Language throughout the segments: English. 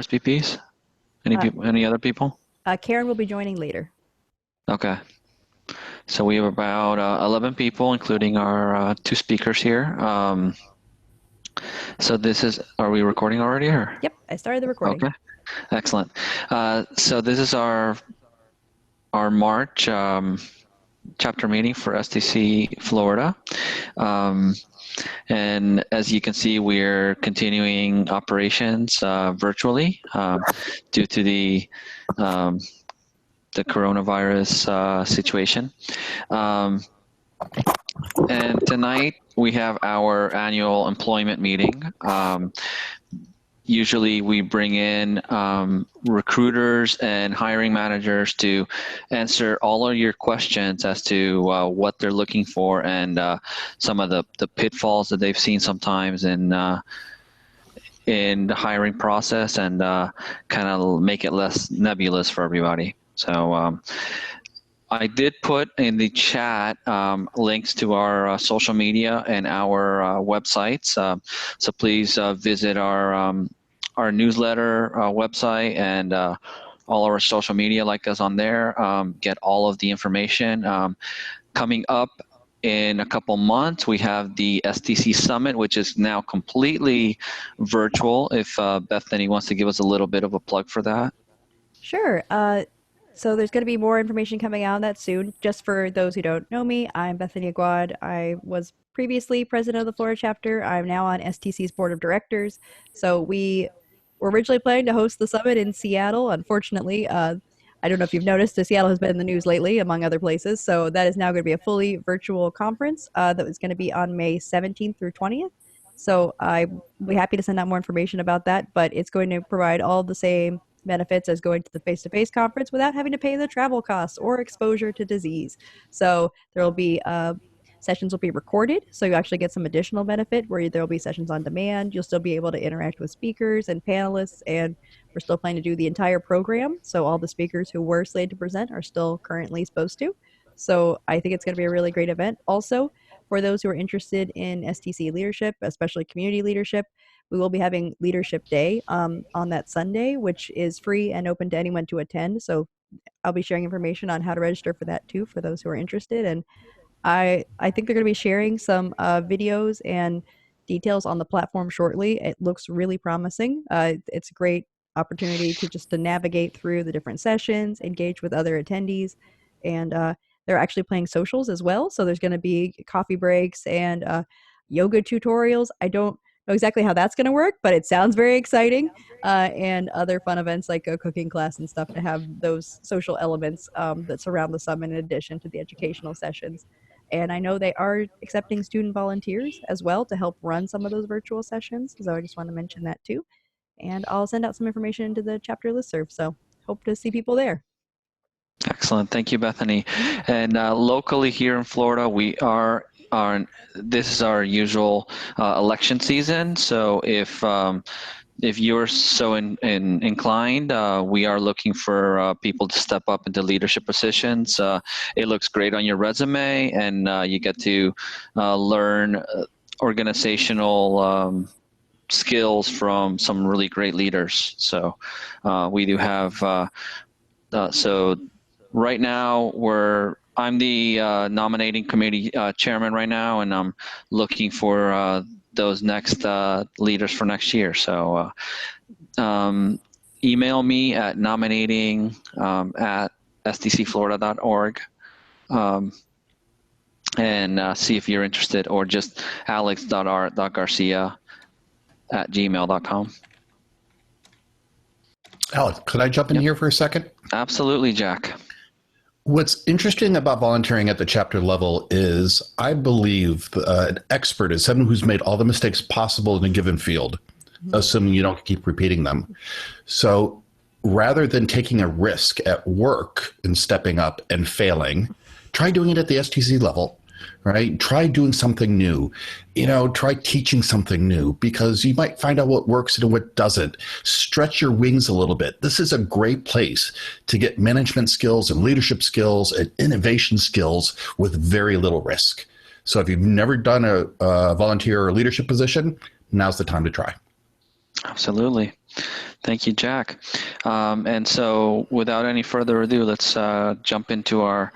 RSVPs? Any other people? Karen will be joining later. Okay. So we have about 11 people, including our 2 speakers here. So are we recording already? Or? Yep, I started the recording. Okay, excellent. So this is our March chapter meeting for STC Florida. And as you can see, we're continuing operations virtually due to the coronavirus situation. And tonight we have our annual employment meeting. Usually we bring in recruiters and hiring managers to answer all of your questions as to what they're looking for and some of the pitfalls that they've seen sometimes in the hiring process, and kind of make it less nebulous for everybody. So I did put in the chat links to our social media and our websites. So please visit our newsletter website and all our social media, like us on there. Get all of the information. Coming up in a couple months, we have the STC Summit, which is now completely virtual. If Bethany wants to give us a little bit of a plug for that. Sure. So there's going to be more information coming out on that soon. Just for those who don't know me, I'm Bethany Aguad. I was previously president of the Florida chapter. I'm now on STC's board of directors. So we were originally planning to host the summit in Seattle. Unfortunately, I don't know if you've noticed, Seattle has been in the news lately, among other places. So that is now going to be a fully virtual conference that was going to be on May 17th through 20th. So I'll be happy to send out more information about that, but it's going to provide all the same benefits as going to the face-to-face conference without having to pay the travel costs or exposure to disease. So there will be sessions will be recorded, so you actually get some additional benefit where there will be sessions on demand. You'll still be able to interact with speakers and panelists, and we're still planning to do the entire program. So all the speakers who were slated to present are still currently supposed to. So I think it's going to be a really great event. Also, for those who are interested in STC leadership, especially community leadership, we will be having Leadership Day on that Sunday, which is free and open to anyone to attend. So I'll be sharing information on how to register for that too, for those who are interested. And I think they're going to be sharing some videos and details on the platform shortly. It looks really promising. It's a great opportunity to navigate through the different sessions, engage with other attendees, and they're actually playing socials as well. So there's going to be coffee breaks and yoga tutorials. I don't know exactly how that's going to work, but it sounds very exciting. And other fun events like a cooking class and stuff to have those social elements that surround the summit in addition to the educational sessions. And I know they are accepting student volunteers as well to help run some of those virtual sessions. So I just want to mention that too. And I'll send out some information into the chapter listserv. So hope to see people there. Excellent. Thank you, Bethany. And locally here in Florida, this is our usual election season. So if you're so inclined, we are looking for people to step up into leadership positions. It looks great on your resume, and you get to learn organizational skills from some really great leaders. So we do have, so right now I'm the nominating committee chairman right now, and I'm looking for those next leaders for next year. So email me at nominating at stcflorida.org and see if you're interested, or just alex.art.garcia@gmail.com. Alex, could I jump in here for a second? Absolutely, Jack. What's interesting about volunteering at the chapter level is I believe an expert is someone who's made all the mistakes possible in a given field, assuming you don't keep repeating them. So rather than taking a risk at work and stepping up and failing, try doing it at the STC level, right? Try doing something new, try teaching something new, because you might find out what works and what doesn't. Stretch your wings a little bit. This is a great place to get management skills and leadership skills and innovation skills with very little risk. So if you've never done a volunteer or leadership position, now's the time to try. Absolutely. Thank you, Jack. And so, without any further ado, let's jump into our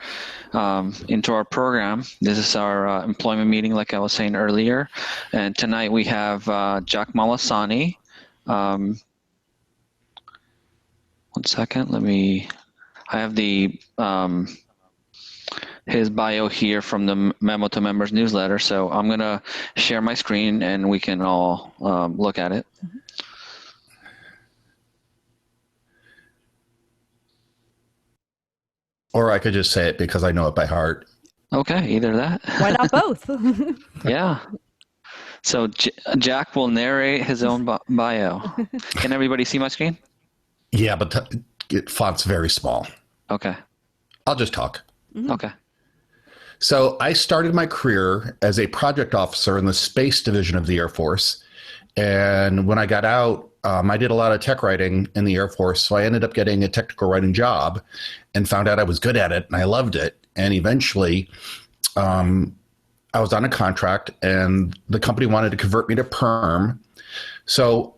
program. This is our employment meeting, like I was saying earlier. And tonight we have Jack Molisani. One second. I have his bio here from the Memo to Members newsletter. So I'm going to share my screen and we can all look at it. Or I could just say it because I know it by heart. Okay, either that. Why not both? Yeah. So Jack will narrate his own bio. Can everybody see my screen? Yeah, but font's very small. Okay. I'll just talk. Okay. So I started my career as a project officer in the space division of the Air Force. And when I got out, I did a lot of tech writing in the Air Force. So I ended up getting a technical writing job and found out I was good at it and I loved it. And eventually I was on a contract and the company wanted to convert me to perm. So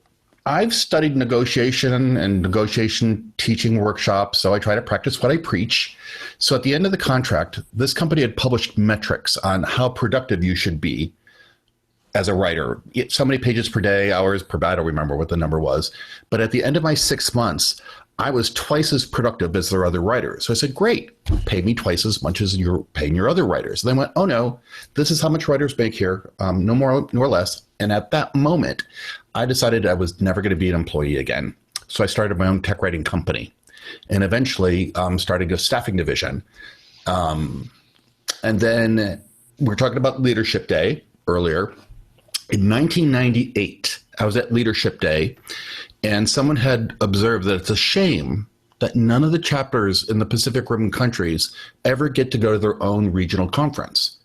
I've studied negotiation and negotiation teaching workshops, so I try to practice what I preach. So at the end of the contract, this company had published metrics on how productive you should be as a writer. So many pages per day, hours per, I don't remember what the number was. But at the end of my 6 months, I was twice as productive as their other writers. So I said, great, pay me twice as much as you're paying your other writers. And they went, oh no, this is how much writers make here, no more nor less. And at that moment, I decided I was never going to be an employee again. So I started my own tech writing company and eventually started a staffing division. And then we're talking about Leadership Day earlier. In 1998, I was at Leadership Day, and someone had observed that it's a shame that none of the chapters in the Pacific Rim countries ever get to go to their own regional conference.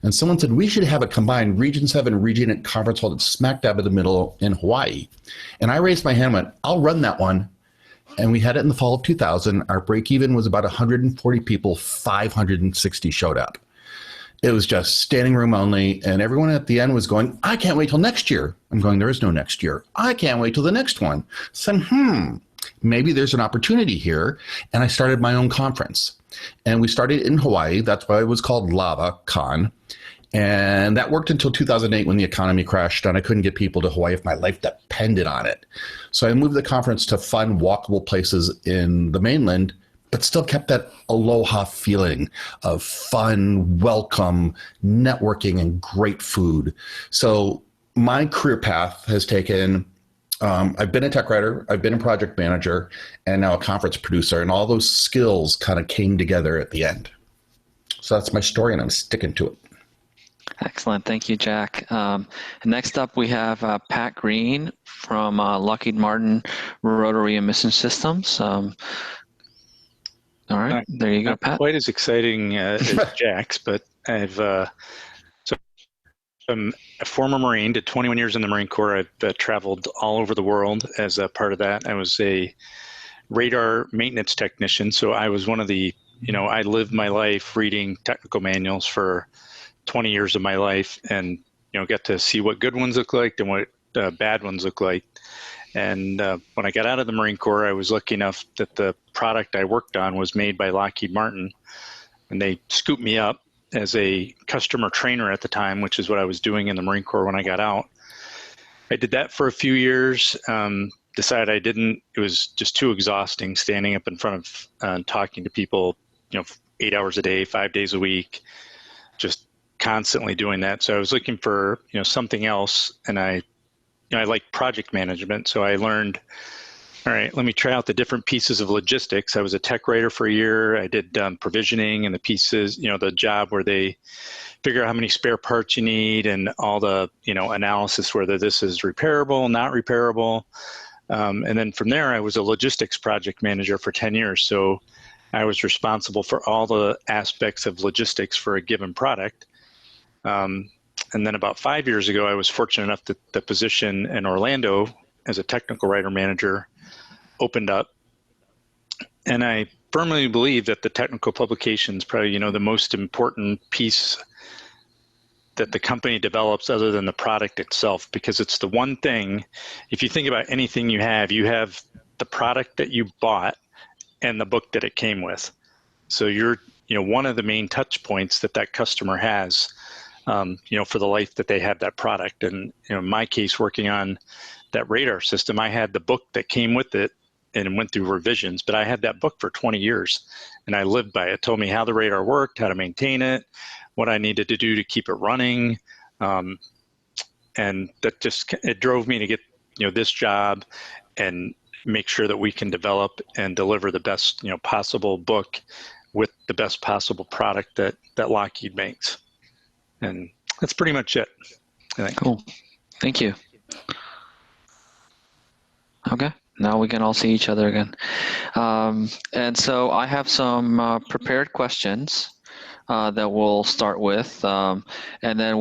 And someone said, we should have a combined Region 7 Region 8 conference held smack dab in the middle in Hawaii. And I raised my hand and went, I'll run that one. And we had it in the fall of 2000. Our break even was about 140 people, 560 showed up. It was just standing room only, and everyone at the end was going, I can't wait till next year. I'm going, there is no next year. I can't wait till the next one. So, maybe there's an opportunity here. And I started my own conference. And we started in Hawaii. That's why it was called Lava Con. And that worked until 2008 when the economy crashed and I couldn't get people to Hawaii if my life depended on it. So I moved the conference to fun, walkable places in the mainland, but still kept that aloha feeling of fun, welcome, networking, and great food. So my career path has taken, I've been a tech writer, I've been a project manager, and now a conference producer, and all those skills kind of came together at the end. So that's my story, and I'm sticking to it. Excellent. Thank you, Jack. Next up, we have Pat Green from Lockheed Martin Rotary and Mission Systems. All right, there you go, Not Pat. quite as exciting as Jack's, but I'm a former Marine, did 21 years in the Marine Corps. I've traveled all over the world as a part of that. I was a radar maintenance technician, so I was one of the, I lived my life reading technical manuals for 20 years of my life and, got to see what good ones look like and what bad ones look like. And when I got out of the Marine Corps, I was lucky enough that the product I worked on was made by Lockheed Martin. And they scooped me up as a customer trainer at the time, which is what I was doing in the Marine Corps when I got out. I did that for a few years, decided I didn't. It was just too exhausting standing up in front of talking to people, 8 hours a day, 5 days a week, just constantly doing that. So I was looking for, something else. And I like project management. So I learned, all right, let me try out the different pieces of logistics. I was a tech writer for a year. I did provisioning and the pieces, the job where they figure out how many spare parts you need and all the, analysis, whether this is repairable, not repairable. And then from there, I was a logistics project manager for 10 years. So I was responsible for all the aspects of logistics for a given product. And then about 5 years ago, I was fortunate enough that the position in Orlando as a technical writer manager opened up. And I firmly believe that the technical publication is probably, the most important piece that the company develops other than the product itself, because it's the one thing, if you think about anything you have the product that you bought and the book that it came with. So you're, one of the main touch points that customer has, for the life that they have that product. And, in my case, working on that radar system, I had the book that came with it and went through revisions, but I had that book for 20 years and I lived by it. It told me how the radar worked, how to maintain it, what I needed to do to keep it running. And that it drove me to get, this job and make sure that we can develop and deliver the best, possible book with the best possible product that Lockheed makes. And that's pretty much it, I think. Cool. Thank you. Okay. Now we can all see each other again. And so I have some prepared questions that we'll start with, and then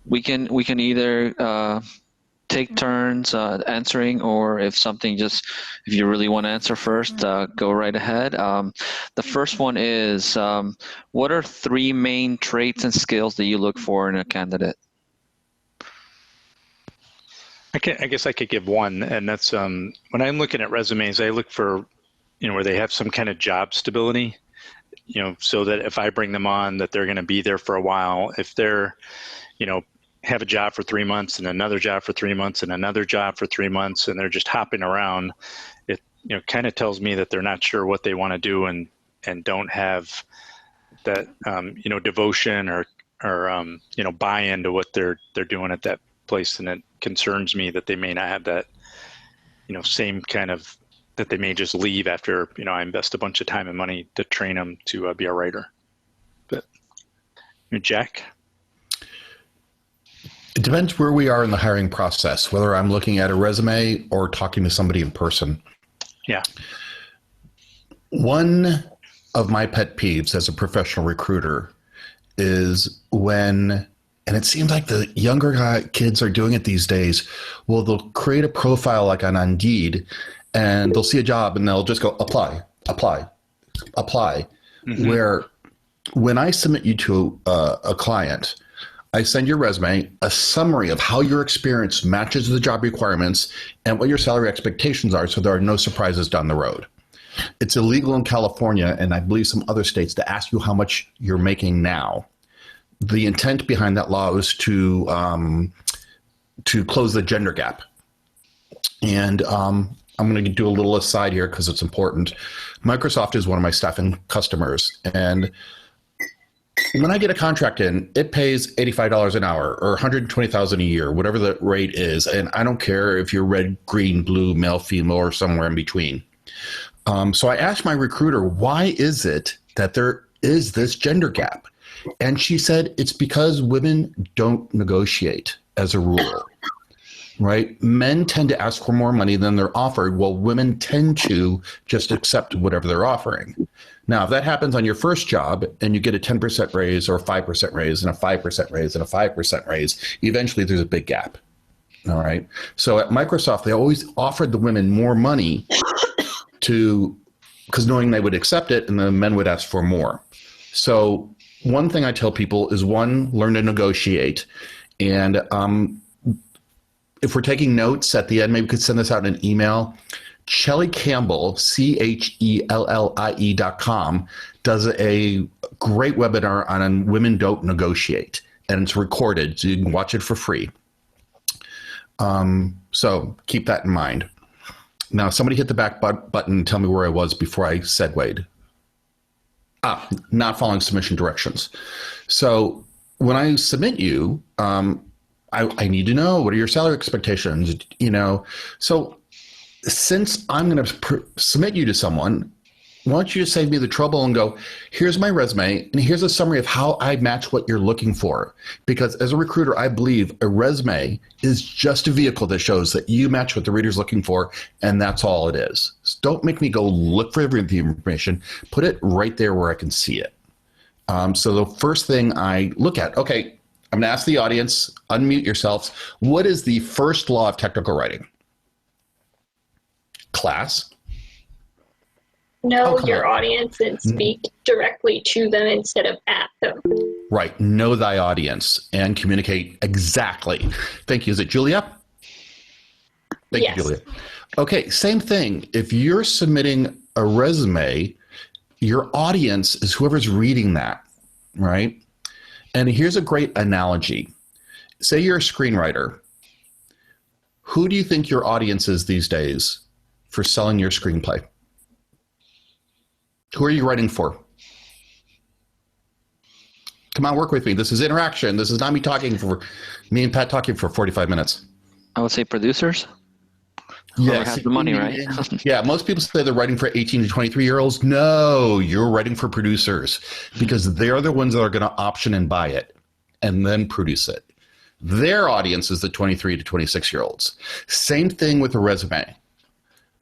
we can either take turns answering, or if you really want to answer first, go right ahead. The first one is, what are 3 main traits and skills that you look for in a candidate? I guess I could give one, and that's when I'm looking at resumes, I look for, where they have some kind of job stability, so that if I bring them on, that they're going to be there for a while. If they're, have a job for 3 months and another job for 3 months and another job for 3 months, and they're just hopping around, it, kind of tells me that they're not sure what they want to do and don't have that, devotion or buy-in to what they're doing at that place. And it concerns me that they may not have that, same kind of, that they may just leave after, I invest a bunch of time and money to train them to be a writer. But Jack? It depends where we are in the hiring process, whether I'm looking at a resume or talking to somebody in person. Yeah. One of my pet peeves as a professional recruiter is when, and it seems like the younger kids are doing it these days, well, they'll create a profile like on Indeed, and they'll see a job and they'll just go, apply. Mm-hmm. Where when I submit you to a client, I send your resume, a summary of how your experience matches the job requirements and what your salary expectations are, so there are no surprises down the road. It's illegal in California, and I believe some other states, to ask you how much you're making now. The intent behind that law is to close the gender gap. And I'm going to do a little aside here because it's important. Microsoft is one of my staffing customers, and when I get a contract in, it pays $85 an hour or $120,000 a year, whatever the rate is. And I don't care if you're red, green, blue, male, female, or somewhere in between. So I asked my recruiter, why is it that there is this gender gap? And she said, it's because women don't negotiate as a rule, right? Men tend to ask for more money than they're offered, while women tend to just accept whatever they're offering. Now, if that happens on your first job and you get a 10% raise or a 5% raise and a 5% raise and a 5% raise, eventually there's a big gap. All right. So at Microsoft, they always offered the women more money because knowing they would accept it, and the men would ask for more. So one thing I tell people is, one, learn to negotiate. And if we're taking notes at the end, maybe we could send this out in an email. Shelly Campbell, CHELLIE.com, does a great webinar on Women Don't Negotiate, and it's recorded, so you can watch it for free. So keep that in mind. Now, somebody hit the back button and tell me where I was before I segued. Not following submission directions. So when I submit you, I need to know, what are your salary expectations? So since I'm going to submit you to someone, why don't you just save me the trouble and go, here's my resume, and here's a summary of how I match what you're looking for. Because as a recruiter, I believe a resume is just a vehicle that shows that you match what the reader's looking for, and that's all it is. So don't make me go look for the information. Put it right there where I can see it. So the first thing I look at, okay, I'm going to ask the audience, unmute yourselves. What is the first law of technical writing? Class? Know your audience and speak directly to them instead of at them. Right. Know thy audience and communicate exactly. Thank you. Is it Julia? Thank you, Julia. Okay, same thing. If you're submitting a resume, your audience is whoever's reading that, right? And here's a great analogy. Say you're a screenwriter. Who do you think your audience is these days for selling your screenplay? Who are you writing for? Come on, work with me. This is interaction. This is not me and Pat talking for 45 minutes. I would say producers. Yes. Has the money, right? Yeah, most people say they're writing for 18 to 23-year-olds. No, you're writing for producers because they're the ones that are going to option and buy it and then produce it. Their audience is the 23 to 26-year-olds. Same thing with a resume.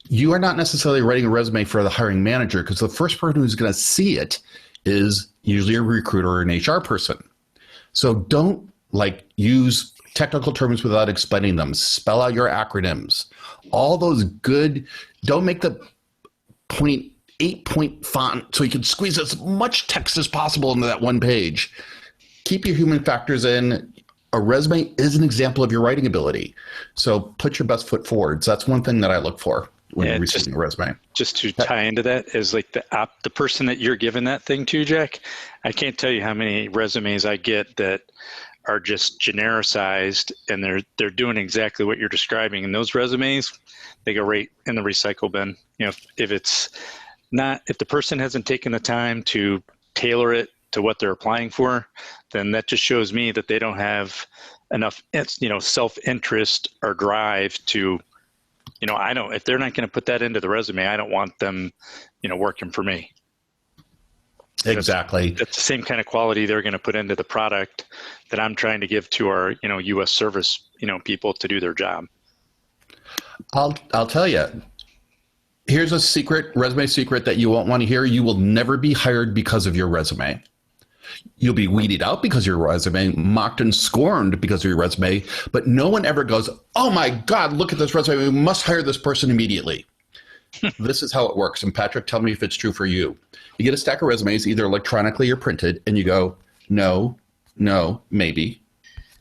You are not necessarily writing a resume for the hiring manager because the first person who's going to see it is usually a recruiter or an HR person. So don't use technical terms without explaining them. Spell out your acronyms. All those good, don't make the 8-point font so you can squeeze as much text as possible into that one page. Keep your human factors in. A resume is an example of your writing ability. So put your best foot forward. So that's one thing that I look for when you're receiving a resume. Just to tie into that is the person that you're giving that thing to, Jack. I can't tell you how many resumes I get that are just genericized and they're doing exactly what you're describing. And those resumes, they go right in the recycle bin. If the person hasn't taken the time to tailor it to what they're applying for, then that just shows me that they don't have enough, self-interest or drive to, if they're not going to put that into the resume, I don't want them, working for me. Exactly. That's the same kind of quality they're going to put into the product that I'm trying to give to our, U.S. service, people to do their job. I'll tell you. Here's a resume secret that you won't want to hear. You will never be hired because of your resume. You'll be weeded out because of your resume, mocked and scorned because of your resume, but no one ever goes, oh my God, look at this resume. We must hire this person immediately. This is how it works. And Patrick, tell me if it's true for you. You get a stack of resumes, either electronically or printed, and you go, no, maybe,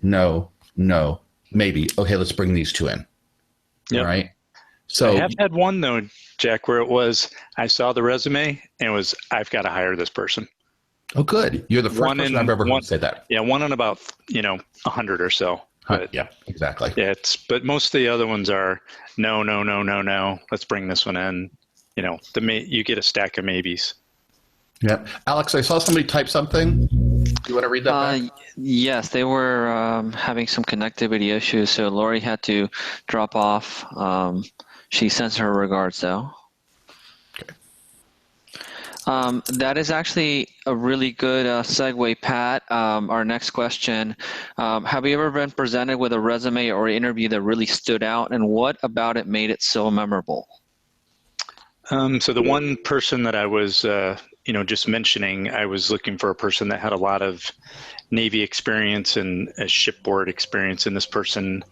no, maybe. Okay, let's bring these two in. Yep. All right. So I have had one though, Jack, where it was, I saw the resume and it was, I've got to hire this person. Oh, good. You're the first person I've ever heard say that. Yeah, one in about 100 or so. But, yeah, exactly. Yeah, but most of the other ones are no. Let's bring this one in. You get a stack of maybes. Yeah, Alex, I saw somebody type something. Do you want to read that back? Yes, they were having some connectivity issues, so Lori had to drop off. She sends her regards, though. That is actually a really good segue, Pat. Our next question, have you ever been presented with a resume or interview that really stood out, and what about it made it so memorable? So the one person that I was, just mentioning, I was looking for a person that had a lot of Navy experience and a shipboard experience, and this person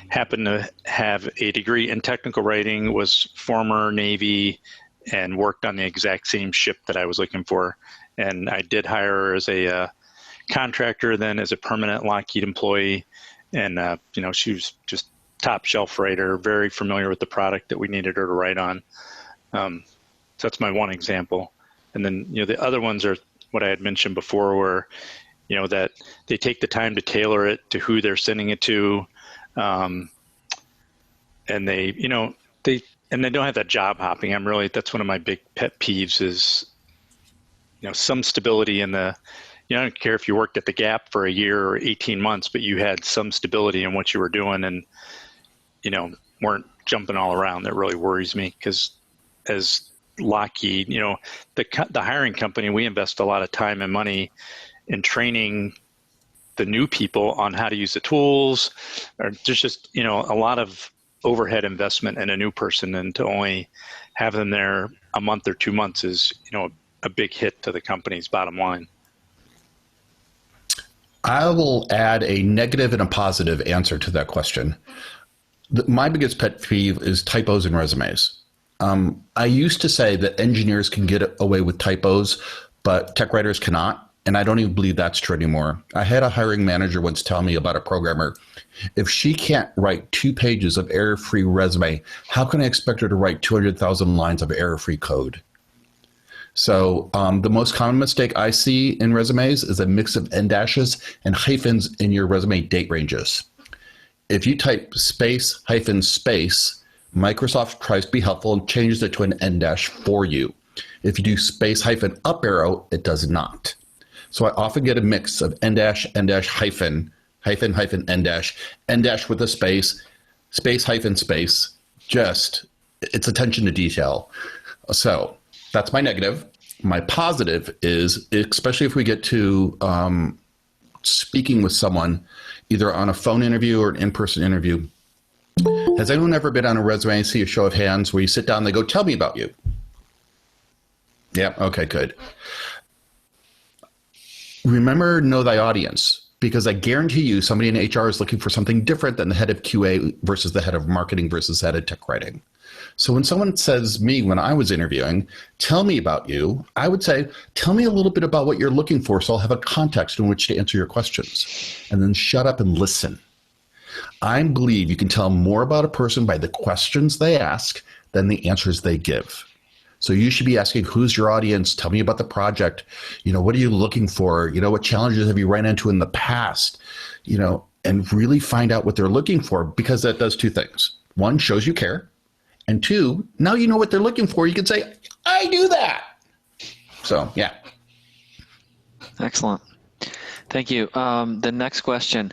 happened to have a degree in technical writing, was former Navy, and worked on the exact same ship that I was looking for. And I did hire her as a contractor, then as a permanent Lockheed employee. And, she was just top shelf writer, very familiar with the product that we needed her to write on. So that's my one example. And then, the other ones are what I had mentioned before, where, that they take the time to tailor it to who they're sending it to. And they don't have that job hopping. That's one of my big pet peeves is, some stability in I don't care if you worked at the Gap for a year or 18 months, but you had some stability in what you were doing and, weren't jumping all around. That really worries me because as Lockheed, the hiring company, we invest a lot of time and money in training the new people on how to use the tools. Or there's just, a lot of overhead investment in a new person, and to only have them there a month or 2 months is, a big hit to the company's bottom line. I will add a negative and a positive answer to that question. My biggest pet peeve is typos in resumes. I used to say that engineers can get away with typos, but tech writers cannot. And I don't even believe that's true anymore. I had a hiring manager once tell me about a programmer. If she can't write 2 pages of error-free resume, how can I expect her to write 200,000 lines of error-free code? So the most common mistake I see in resumes is a mix of en dashes and hyphens in your resume date ranges. If you type space hyphen space, Microsoft tries to be helpful and changes it to an en dash for you. If you do space hyphen up arrow, it does not. So I often get a mix of en dash, hyphen, hyphen, hyphen, en dash with a space, space, hyphen, space. Just, it's attention to detail. So that's my negative. My positive is, especially if we get to speaking with someone, either on a phone interview or an in-person interview, has anyone ever been on a resume and see a show of hands where you sit down and they go, tell me about you? Yeah, okay, good. Remember, know thy audience, because I guarantee you somebody in HR is looking for something different than the head of QA versus the head of marketing versus head of tech writing. So when someone says me, when I was interviewing, tell me about you, I would say, tell me a little bit about what you're looking for so I'll have a context in which to answer your questions. And then shut up and listen. I believe you can tell more about a person by the questions they ask than the answers they give. So you should be asking, who's your audience? Tell me about the project. What are you looking for? What challenges have you run into in the past? And really find out what they're looking for, because that does 2 things. 1, shows you care. And 2, now you know what they're looking for. You can say, I do that. So, yeah. Excellent. Thank you. The next question.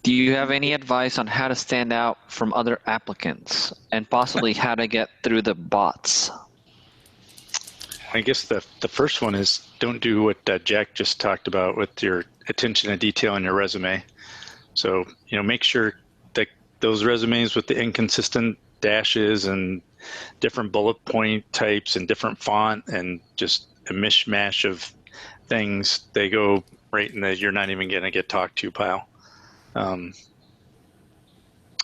Do you have any advice on how to stand out from other applicants and possibly how to get through the bots? I guess the first one is don't do what Jack just talked about with your attention to detail on your resume. So, make sure that those resumes with the inconsistent dashes and different bullet point types and different font and just a mishmash of things, they go right in the you're not even going to get talked to pile.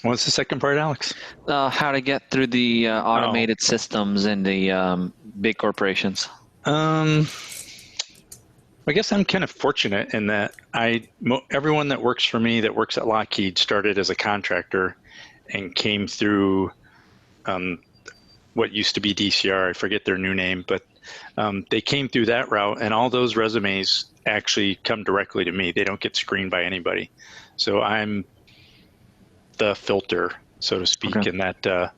What's the second part, Alex? How to get through the automated systems in the big corporations. I guess I'm kind of fortunate in that everyone that works for me that works at Lockheed started as a contractor and came through what used to be DCR. I forget their new name, but they came through that route, and all those resumes actually come directly to me. They don't get screened by anybody. So I'm the filter, so to speak, in that.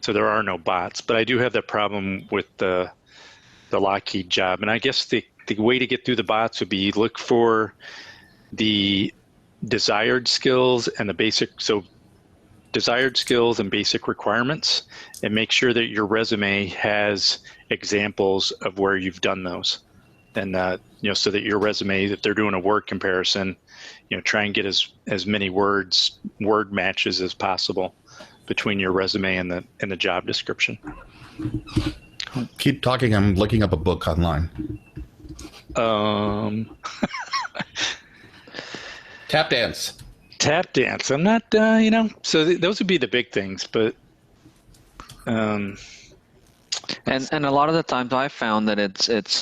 So there are no bots, but I do have that problem with the Lockheed job. And I guess the way to get through the bots would be look for the desired skills and the basic. So desired skills and basic requirements, and make sure that your resume has examples of where you've done those. And so that your resume, if they're doing a word comparison, try and get as many word matches as possible between your resume and the job description. Keep talking. I'm looking up a book online. Tap dance. Tap dance. I'm not, so those would be the big things, but. And a lot of the times I found that it's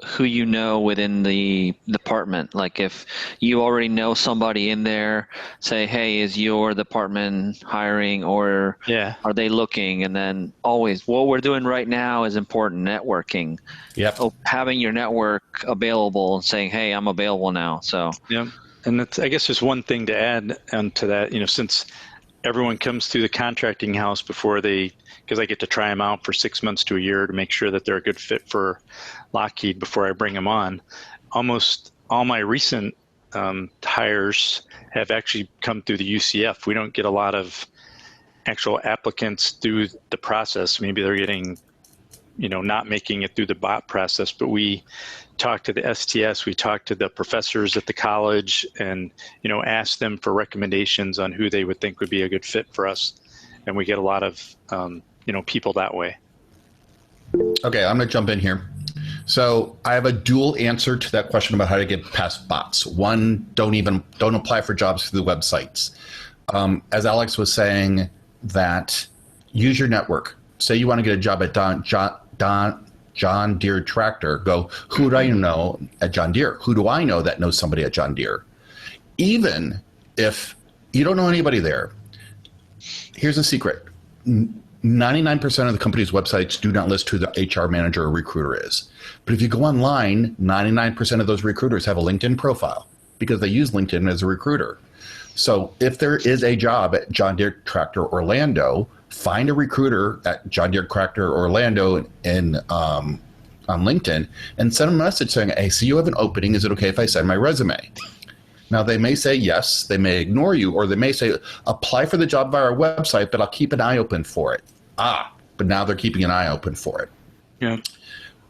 who you know within the department. Like if you already know somebody in there, say, hey, is your department hiring or are they looking? And then always what we're doing right now is important, networking. Yep. Having your network available and saying, hey, I'm available now. So yeah. And that's, I guess, just one thing to add onto that, since everyone comes through the contracting house before because I get to try them out for 6 months to a year to make sure that they're a good fit for Lockheed before I bring them on. Almost all my recent hires have actually come through the UCF. We don't get a lot of actual applicants through the process. Maybe they're getting, not making it through the bot process, but we talk to the STS, we talk to the professors at the college and, ask them for recommendations on who they would think would be a good fit for us. And we get a lot of, people that way. Okay, I'm going to jump in here. So I have a dual answer to that question about how to get past bots. One, don't apply for jobs through the websites. As Alex was saying, that use your network. Say you want to get a job at John Deere tractor, go, who do I know at John Deere? Who do I know that knows somebody at John Deere? Even if you don't know anybody there, here's a secret. 99% of the company's websites do not list who the HR manager or recruiter is. But if you go online, 99% of those recruiters have a LinkedIn profile because they use LinkedIn as a recruiter. So if there is a job at John Deere Tractor Orlando, find a recruiter at John Deere Tractor Orlando on LinkedIn and send them a message saying, hey, see you have an opening. Is it okay if I send my resume? Now, they may say yes, they may ignore you, or they may say, apply for the job via our website, but I'll keep an eye open for it. But now they're keeping an eye open for it. Yeah.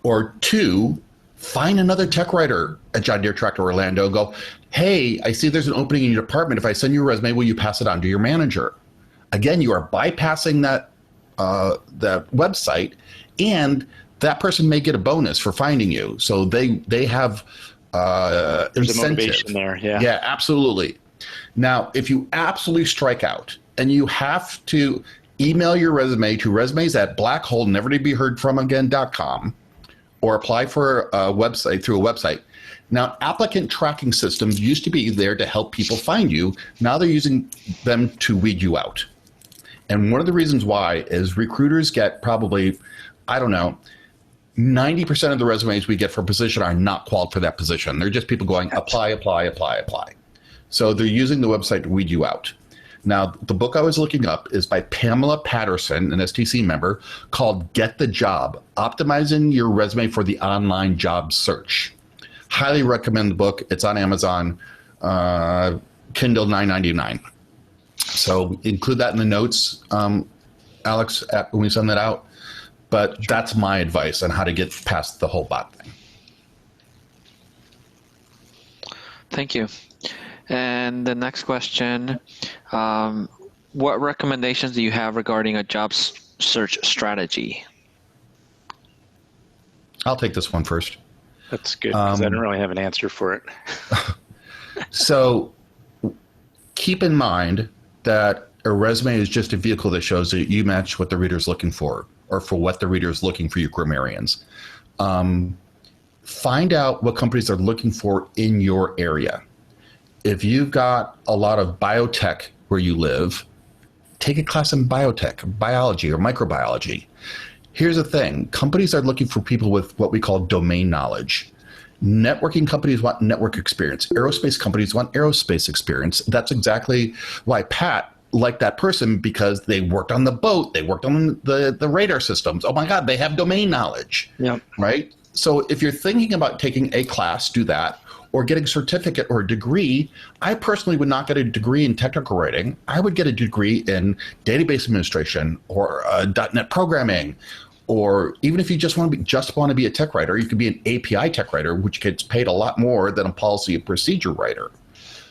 Or two, find another tech writer at John Deere Tractor Orlando. Go, hey, I see there's an opening in your department. If I send you a resume, will you pass it on to your manager? Again, you are bypassing that website, and that person may get a bonus for finding you. So they have there's incentive. a motivation there. Yeah. Yeah, absolutely. Now, if you absolutely strike out and you have to email your resume to resumes@blackholenevertobeheardfromagain.com or apply for a website through a website. Now, applicant tracking systems used to be there to help people find you. Now they're using them to weed you out. And one of the reasons why is recruiters get probably, 90% of the resumes we get for a position are not qualified for that position. They're just people going, apply, apply, apply, apply. So they're using the website to weed you out. Now, the book I was looking up is by Pamela Patterson, an STC member, called Get the Job, Optimizing Your Resume for the Online Job Search. Highly recommend the book. It's on Amazon, Kindle $9.99. So include that in the notes, Alex, when we send that out. But that's my advice on how to get past the whole bot thing. Thank you. And the next question, what recommendations do you have regarding a job search strategy? I'll take this one first. That's good, because I don't really have an answer for it. So keep in mind that a resume is just a vehicle that shows that you match what the reader's looking for, or for what the reader is looking for, you grammarians. Find out what companies are looking for in your area. If you've got a lot of biotech where you live, take a class in biotech, biology, or microbiology. Here's the thing. Companies are looking for people with what we call domain knowledge. Networking companies want network experience. Aerospace companies want aerospace experience. That's exactly why Pat liked that person, because they worked on the boat, they worked on the radar systems. Oh my God, they have domain knowledge. Yep. Right? So if you're thinking about taking a class, do that, or getting a certificate or a degree. I personally would not get a degree in technical writing. I would get a degree in database administration or .NET programming, or even if you just want to be a tech writer, you could be an API tech writer, which gets paid a lot more than a policy and procedure writer.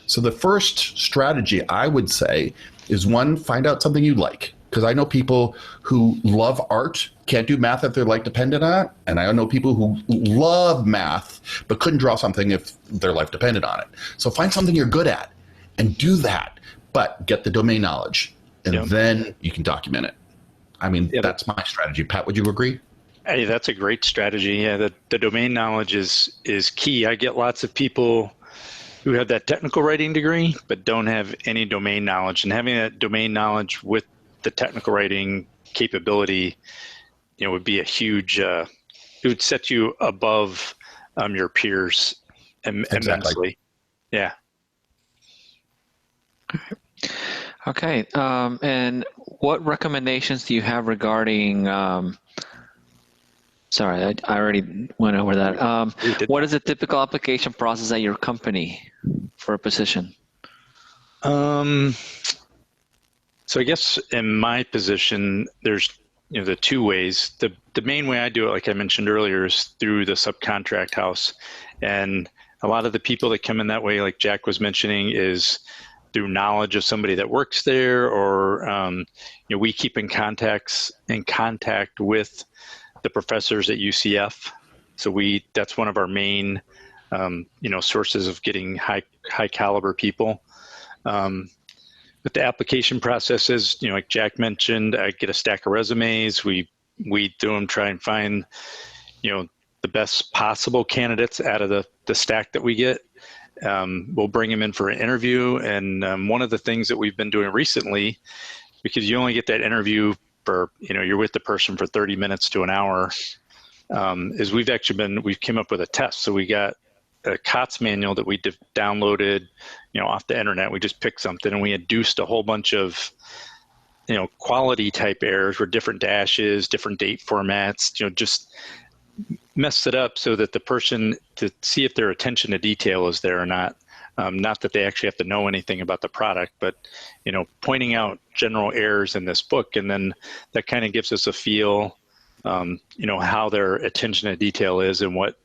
So the first strategy I would say is, one, find out something you like. Because I know people who love art, can't do math if their life depended on it. And I know people who love math, but couldn't draw something if their life depended on it. So find something you're good at and do that, but get the domain knowledge, and then you can document it. I mean, that's my strategy. Pat, would you agree? Hey, that's a great strategy. Yeah, the domain knowledge is key. I get lots of people who have that technical writing degree, but don't have any domain knowledge. And having that domain knowledge with the technical writing capability, would be a huge, it would set you above your peers immensely. Yeah. Okay. And what recommendations do you have regarding, sorry, I already went over that. What is a typical application process at your company for a position? So I guess in my position, there's the two ways. The main way I do it, like I mentioned earlier, is through the subcontract house. And a lot of the people that come in that way, like Jack was mentioning, is through knowledge of somebody that works there, or we keep in contact with the professors at UCF. So that's one of our main sources of getting high caliber people. But the application process is, like Jack mentioned, I get a stack of resumes. We weed through them, try and find, the best possible candidates out of the stack that we get. We'll bring them in for an interview. And one of the things that we've been doing recently, because you only get that interview for, you're with the person for 30 minutes to an hour, is we've came up with a test. So we got a COTS manual that we downloaded, off the internet. We just picked something and we induced a whole bunch of, quality type errors with different dashes, different date formats, just messed it up so that the person, to see if their attention to detail is there or not. Not that they actually have to know anything about the product, but, pointing out general errors in this book. And then that kind of gives us a feel, how their attention to detail is and what,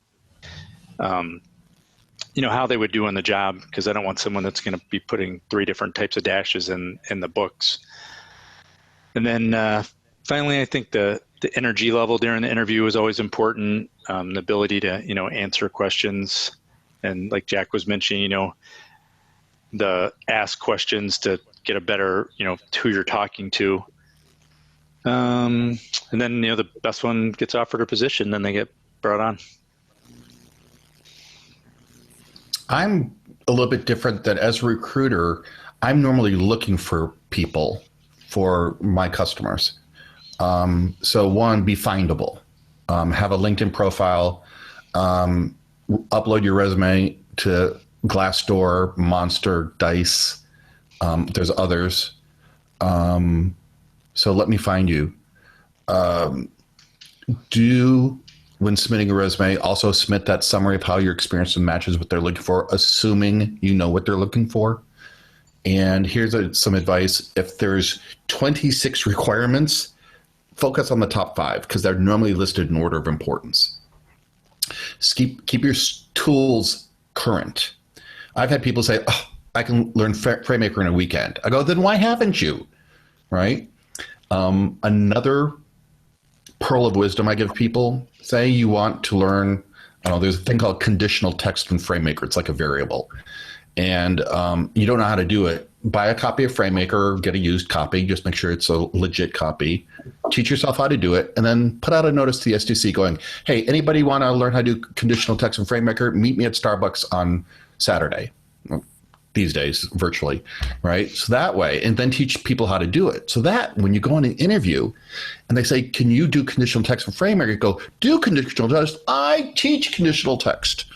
how they would do on the job, because I don't want someone that's going to be putting 3 different types of dashes in the books. And then finally, I think the energy level during the interview is always important. The ability to, answer questions. And like Jack was mentioning, the ask questions to get a better, who you're talking to. And then, the best one gets offered a position, then they get brought on. I'm a little bit different that as a recruiter, I'm normally looking for people for my customers. So one, be findable. Have a LinkedIn profile, upload your resume to Glassdoor, Monster, Dice. There's others. So let me find you. When submitting a resume, also submit that summary of how your experience matches what they're looking for, assuming you know what they're looking for. And here's some advice. If there's 26 requirements, focus on the top 5 because they're normally listed in order of importance. Keep your tools current. I've had people say, I can learn FrameMaker in a weekend. I go, then why haven't you? Right? Another pearl of wisdom I give people, say you want to learn, there's a thing called conditional text in FrameMaker. It's like a variable. And you don't know how to do it. Buy a copy of FrameMaker or get a used copy. Just make sure it's a legit copy. Teach yourself how to do it. And then put out a notice to the STC going, hey, anybody want to learn how to do conditional text in FrameMaker? Meet me at Starbucks on Saturday. These days, virtually, right? So that way, and then teach people how to do it. So that when you go on an interview and they say, can you do conditional text in FrameMaker? You go, do conditional text. I teach conditional text.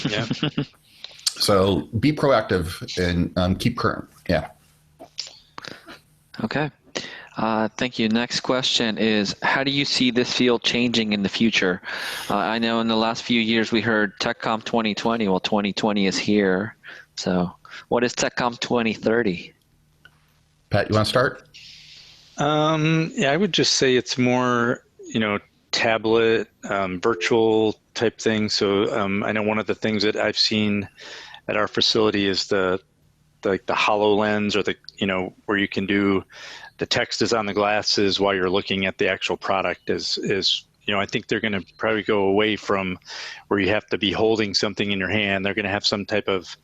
Yeah. So be proactive and keep current. Yeah. Okay. Thank you. Next question is, how do you see this field changing in the future? I know in the last few years we heard TechCom 2020. Well, 2020 is here. So what is TechCom 2030? Pat, you want to start? Yeah, I would just say it's more, tablet, virtual type thing. So I know one of the things that I've seen at our facility is the HoloLens, or where you can do the text is on the glasses while you're looking at the actual product is I think they're going to probably go away from where you have to be holding something in your hand. They're going to have some type of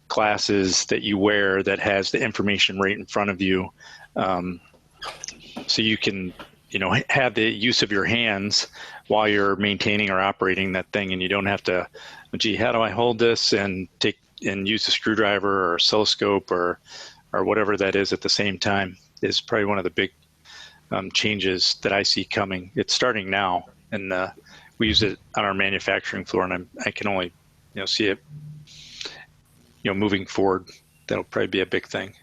glasses that you wear that has the information right in front of you. So you can, have the use of your hands while you're maintaining or operating that thing. And you don't have to, gee, how do I hold this and use a screwdriver or oscilloscope or whatever that is at the same time is probably one of the big changes that I see coming. It's starting now, and we use it on our manufacturing floor, and I can only, see it, moving forward. That'll probably be a big thing.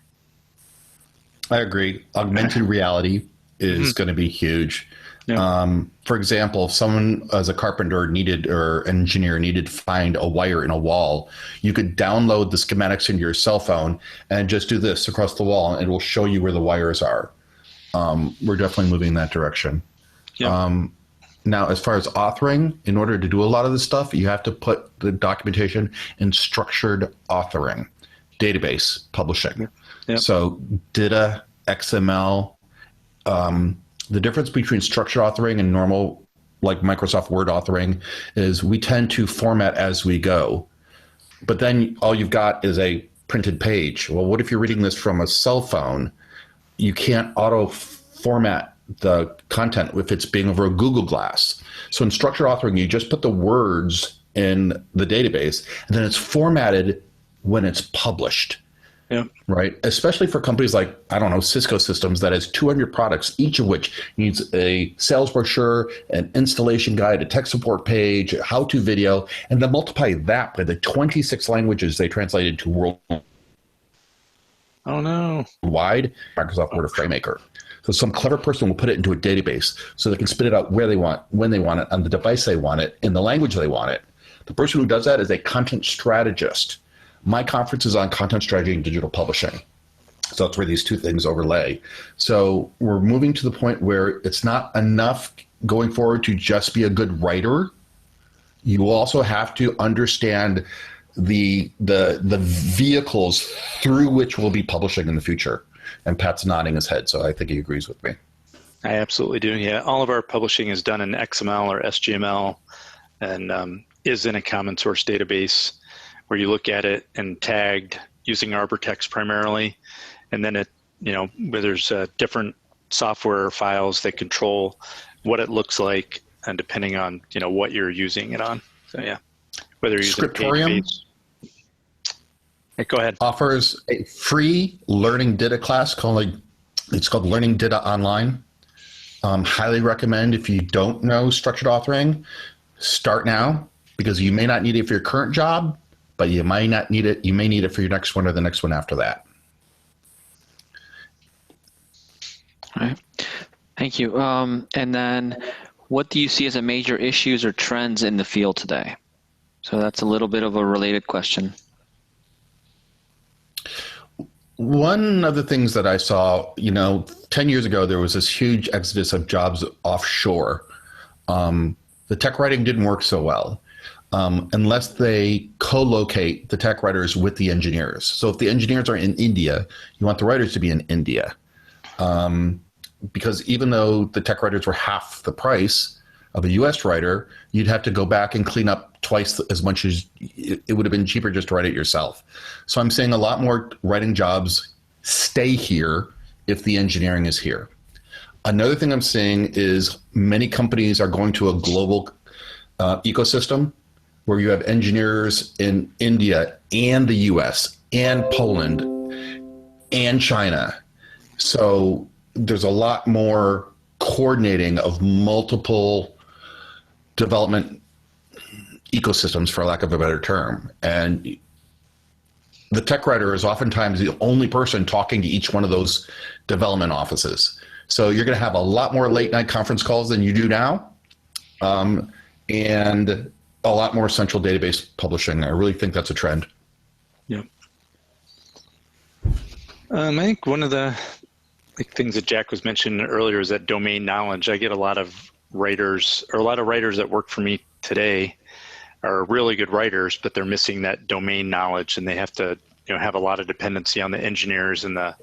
I agree. Augmented reality is going to be huge. Yeah. For example, if someone as a carpenter or engineer needed to find a wire in a wall, you could download the schematics into your cell phone and just do this across the wall, and it will show you where the wires are. We're definitely moving in that direction. Yeah. Now, as far as authoring, in order to do a lot of this stuff, you have to put the documentation in structured authoring, database publishing. Yeah. So DITA, XML, the difference between structured authoring and normal, like Microsoft Word authoring, is we tend to format as we go. But then all you've got is a printed page. Well, what if you're reading this from a cell phone? You can't auto-format the content if it's being over a Google Glass. So in structured authoring, you just put the words in the database, and then it's formatted when it's published. Yeah. Right. Especially for companies like, I don't know, Cisco Systems that has 200 products, each of which needs a sales brochure, an installation guide, a tech support page, a how-to video, and then multiply that by the 26 languages they translated to worldwide Microsoft Word or FrameMaker. So some clever person will put it into a database so they can spit it out where they want, when they want it, on the device they want it, in the language they want it. The person who does that is a content strategist. My conference is on content strategy and digital publishing. So that's where these two things overlay. So we're moving to the point where it's not enough going forward to just be a good writer. You also have to understand the vehicles through which we'll be publishing in the future. And Pat's nodding his head, so I think he agrees with me. I absolutely do. Yeah, all of our publishing is done in XML or SGML, and is in a common source database where you look at it and tagged using ArborText primarily, and then where there's different software files that control what it looks like, and depending on what you're using it on. So yeah, whether you're using Scriptorium go ahead. Offers a free learning data class called Learning Data Online. Highly recommend, if you don't know structured authoring, start now, because you may not need it for your current job, but you might not need it. You may need it for your next one or the next one after that. All right. Thank you. And then what do you see as a major issues or trends in the field today? So that's a little bit of a related question. One of the things that I saw, 10 years ago, there was this huge exodus of jobs offshore. The tech writing didn't work so well unless they co-locate the tech writers with the engineers. So if the engineers are in India, you want the writers to be in India. Because even though the tech writers were half the price of a US writer, you'd have to go back and clean up twice as much as it would have been cheaper just to write it yourself. So I'm seeing a lot more writing jobs stay here if the engineering is here. Another thing I'm seeing is many companies are going to a global ecosystem where you have engineers in India and the US and Poland and China. So there's a lot more coordinating of multiple development ecosystems, for lack of a better term. And the tech writer is oftentimes the only person talking to each one of those development offices. So you're going to have a lot more late night conference calls than you do now, and a lot more central database publishing. I really think that's a trend. Yeah. I think one of the things that Jack was mentioning earlier is that domain knowledge. I get a lot of writers that work for me today are really good writers, but they're missing that domain knowledge, and they have to have a lot of dependency on the engineers and the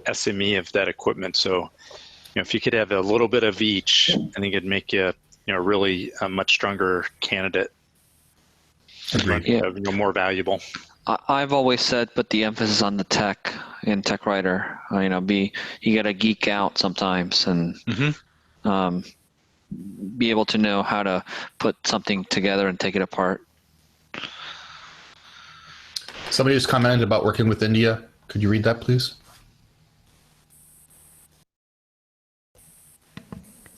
SME of that equipment. So if you could have a little bit of each, I think it'd make you really a much stronger candidate. Yeah. More valuable. I've always said put the emphasis on the tech in tech writer. You got to geek out sometimes and be able to know how to put something together and take it apart. Somebody just commented about working with India. Could you read that, please?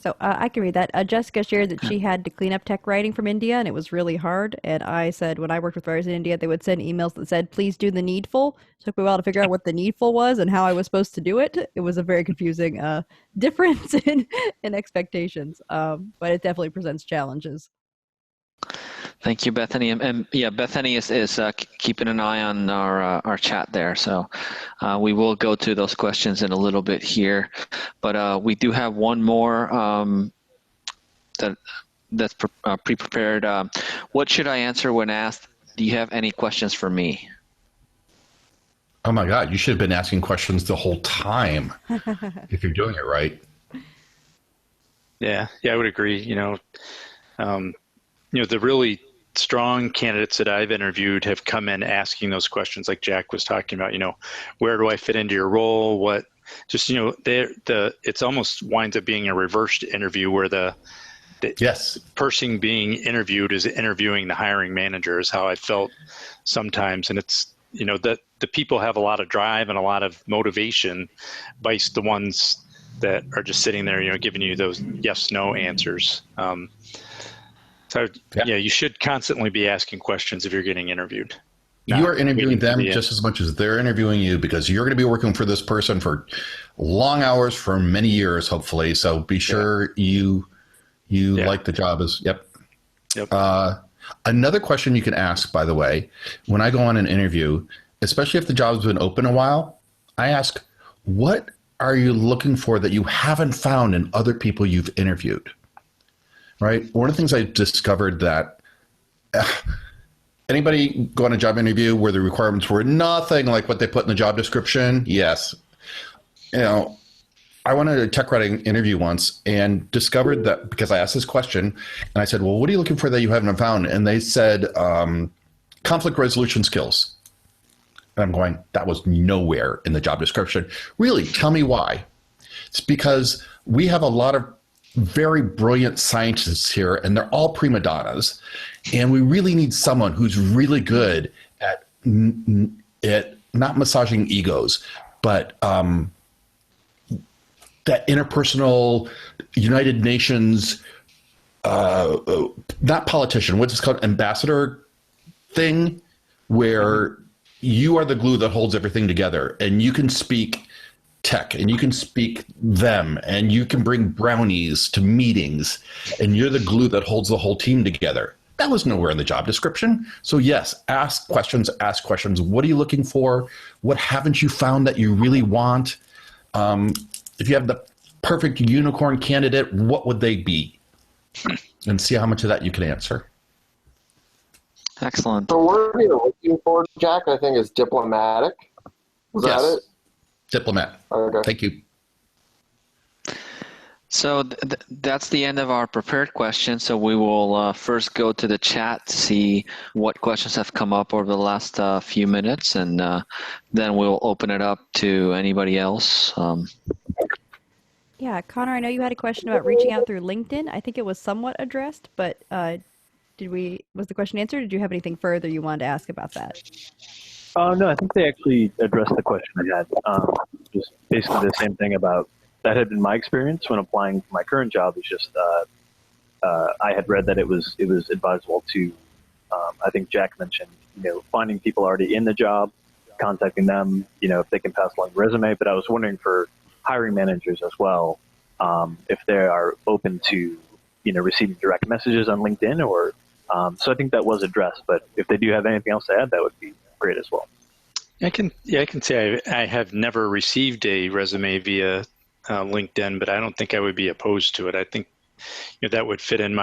So I can read that. Jessica shared that she had to clean up tech writing from India, and it was really hard. And I said when I worked with writers in India, they would send emails that said, please do the needful. It took me a while to figure out what the needful was and how I was supposed to do it. It was a very confusing difference in expectations, but it definitely presents challenges. Thank you, Bethany. And yeah, Bethany is keeping an eye on our chat there. So we will go to those questions in a little bit here. But we do have one more that's pre-prepared. What should I answer when asked, do you have any questions for me? Oh my God, you should have been asking questions the whole time if you're doing it right. Yeah, I would agree. The really strong candidates that I've interviewed have come in asking those questions like Jack was talking about, where do I fit into your role? What just, it's almost winds up being a reversed interview where the Yes. person being interviewed is interviewing the hiring manager is how I felt sometimes. And it's, that the people have a lot of drive and a lot of motivation, vice the ones that are just sitting there, giving you those yes, no answers. You should constantly be asking questions if you're getting interviewed. You are interviewing them just as much as they're interviewing you, because you're going to be working for this person for long hours for many years, hopefully. So be sure you like the job. Yep. Another question you can ask, by the way, when I go on an interview, especially if the job's been open a while, I ask, what are you looking for that you haven't found in other people you've interviewed? Right? One of the things I discovered that anybody go on a job interview where the requirements were nothing like what they put in the job description? Yes. I went on a tech writing interview once and discovered that, because I asked this question and I said, well, what are you looking for that you haven't found? And they said, conflict resolution skills. And I'm going, that was nowhere in the job description. Really? Tell me why. It's because we have a lot of very brilliant scientists here, and they're all prima donnas. And we really need someone who's really good at not massaging egos, but that interpersonal United Nations, not politician, what's it called, ambassador thing, where you are the glue that holds everything together, and you can speak tech, and you can speak them, and you can bring brownies to meetings, and you're the glue that holds the whole team together. That was nowhere in the job description. So yes, ask questions. What are you looking for? What haven't you found that you really want? If you have the perfect unicorn candidate, what would they be? And see how much of that you can answer. Excellent. The word you're looking for, Jack, I think is diplomatic. Was that it? Diplomat. Okay. Thank you. So that's the end of our prepared questions. So we will first go to the chat to see what questions have come up over the last few minutes, and then we'll open it up to anybody else. Yeah, Connor, I know you had a question about reaching out through LinkedIn. I think it was somewhat addressed, but was the question answered? Or did you have anything further you wanted to ask about that? No, I think they actually addressed the question I had. Just basically the same thing about that had been my experience when applying for my current job. It's just I had read that it was advisable to, I think Jack mentioned, finding people already in the job, contacting them, if they can pass along the resume. But I was wondering for hiring managers as well, if they are open to, receiving direct messages on LinkedIn or, so I think that was addressed. But if they do have anything else to add, that would be great as well. I can say I have never received a resume via LinkedIn, but I don't think I would be opposed to it. I think that would fit in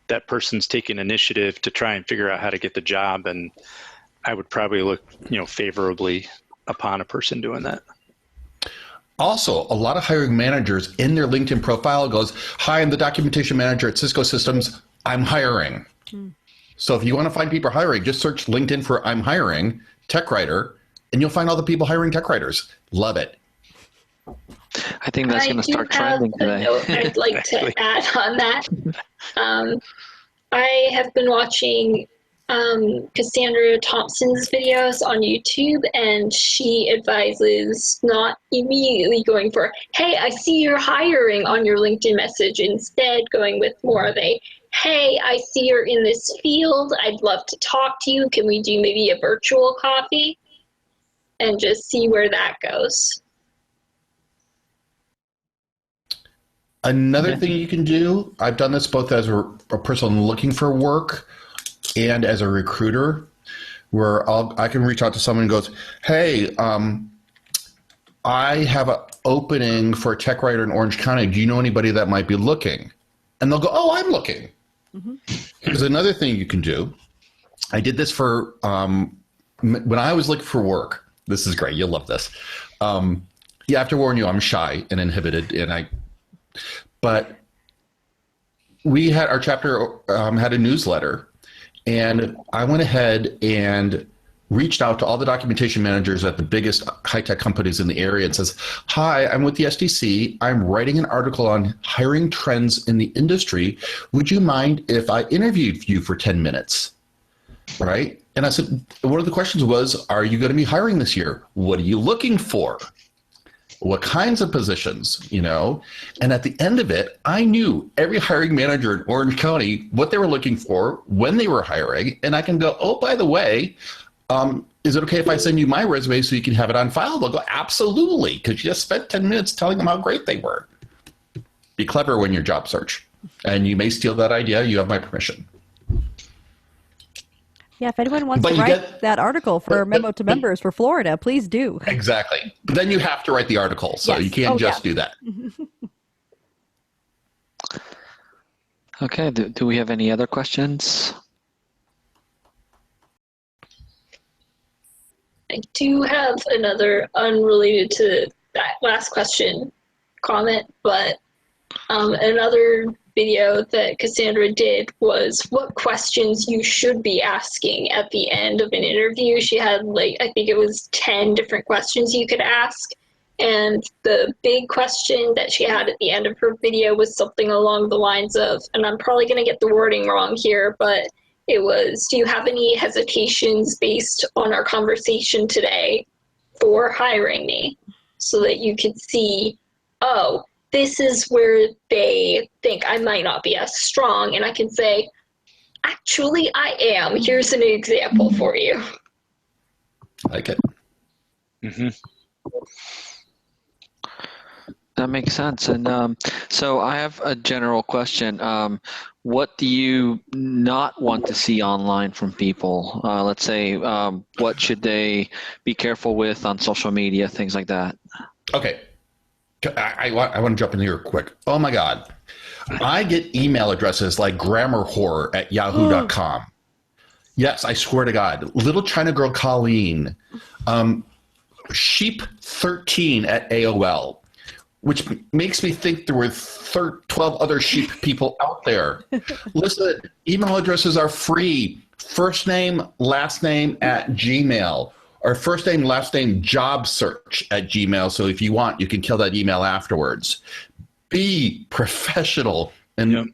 that person's taking initiative to try and figure out how to get the job, and I would probably look favorably upon a person doing that. Also, a lot of hiring managers in their LinkedIn profile goes, "Hi, I'm the documentation manager at Cisco Systems. I'm hiring." So if you want to find people hiring, just search LinkedIn for "I'm hiring tech writer," and you'll find all the people hiring tech writers. Love it. I think that's going to start trending today. Note I'd like to add on that. I have been watching Cassandra Thompson's videos on YouTube, and she advises not immediately going for, "Hey, I see you're hiring" on your LinkedIn message. Instead, going with more of a, "Hey, I see you're in this field. I'd love to talk to you. Can we do maybe a virtual coffee?" And just see where that goes. Another thing you can do, I've done this both as a person looking for work and as a recruiter, where I can reach out to someone who goes, "Hey, I have an opening for a tech writer in Orange County. Do you know anybody that might be looking?" And they'll go, "Oh, I'm looking." There's another thing you can do. I did this for when I was looking for work. This is great. You'll love this. I have to warn you, I'm shy and inhibited, but we had our chapter had a newsletter, and I went ahead and reached out to all the documentation managers at the biggest high-tech companies in the area and says, hi, I'm with the STC. I'm writing an article on hiring trends in the industry. Would you mind if I interviewed you for 10 minutes? Right? And I said, one of the questions was, are you going to be hiring this year? What are you looking for? What kinds of positions, you know? And at the end of it, I knew every hiring manager in Orange County, what they were looking for, when they were hiring. And I can go, oh, by the way, is it okay if I send you my resume so you can have it on file? They'll go, absolutely, because you just spent 10 minutes telling them how great they were. Be clever when you job search. And you may steal that idea. You have my permission. Yeah, if anyone wants to write that article for Memo to Members for Florida, please do. Exactly. But then you have to write the article, so you can't just do that. Okay, do we have any other questions? I do have another unrelated to that last question comment, but another video that Cassandra did was what questions you should be asking at the end of an interview. She had like, I think it was 10 different questions you could ask. And the big question that she had at the end of her video was something along the lines of, and I'm probably going to get the wording wrong here, but it was, do you have any hesitations based on our conversation today for hiring me? So that you could see, oh, this is where they think I might not be as strong. And I can say, actually, I am. Here's an example for you. I like it. Mm-hmm. That makes sense. And so I have a general question. What do you not want to see online from people? Let's say, what should they be careful with on social media, things like that? Okay. I want to jump in here quick. Oh my God. I get email addresses like grammarwhore@yahoo.com. Yes, I swear to God. Little China Girl Colleen. Sheep13@AOL. Which makes me think there were 12 other sheep people out there. Listen, email addresses are free. First name, last name @Gmail. Or first name, last name, job search @Gmail. So if you want, you can kill that email afterwards. Be professional. And do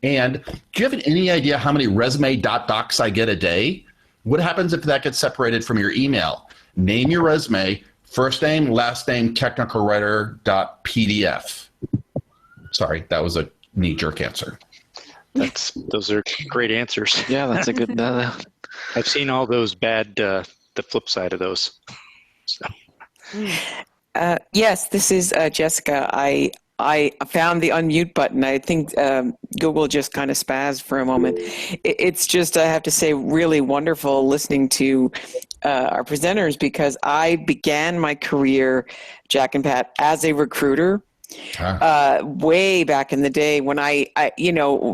you have any idea how many resume.docs I get a day? What happens if that gets separated from your email? Name your resume. First name, last name, technicalwriter.pdf. Sorry, that was a knee-jerk answer. Those are great answers. Yeah, that's a good. I've seen all those bad, the flip side of those. So. Yes, this is Jessica. I found the unmute button. I think Google just kind of spazzed for a moment. It's just, I have to say, really wonderful listening to our presenters, because I began my career, Jack and Pat, as a recruiter. Way back in the day when I,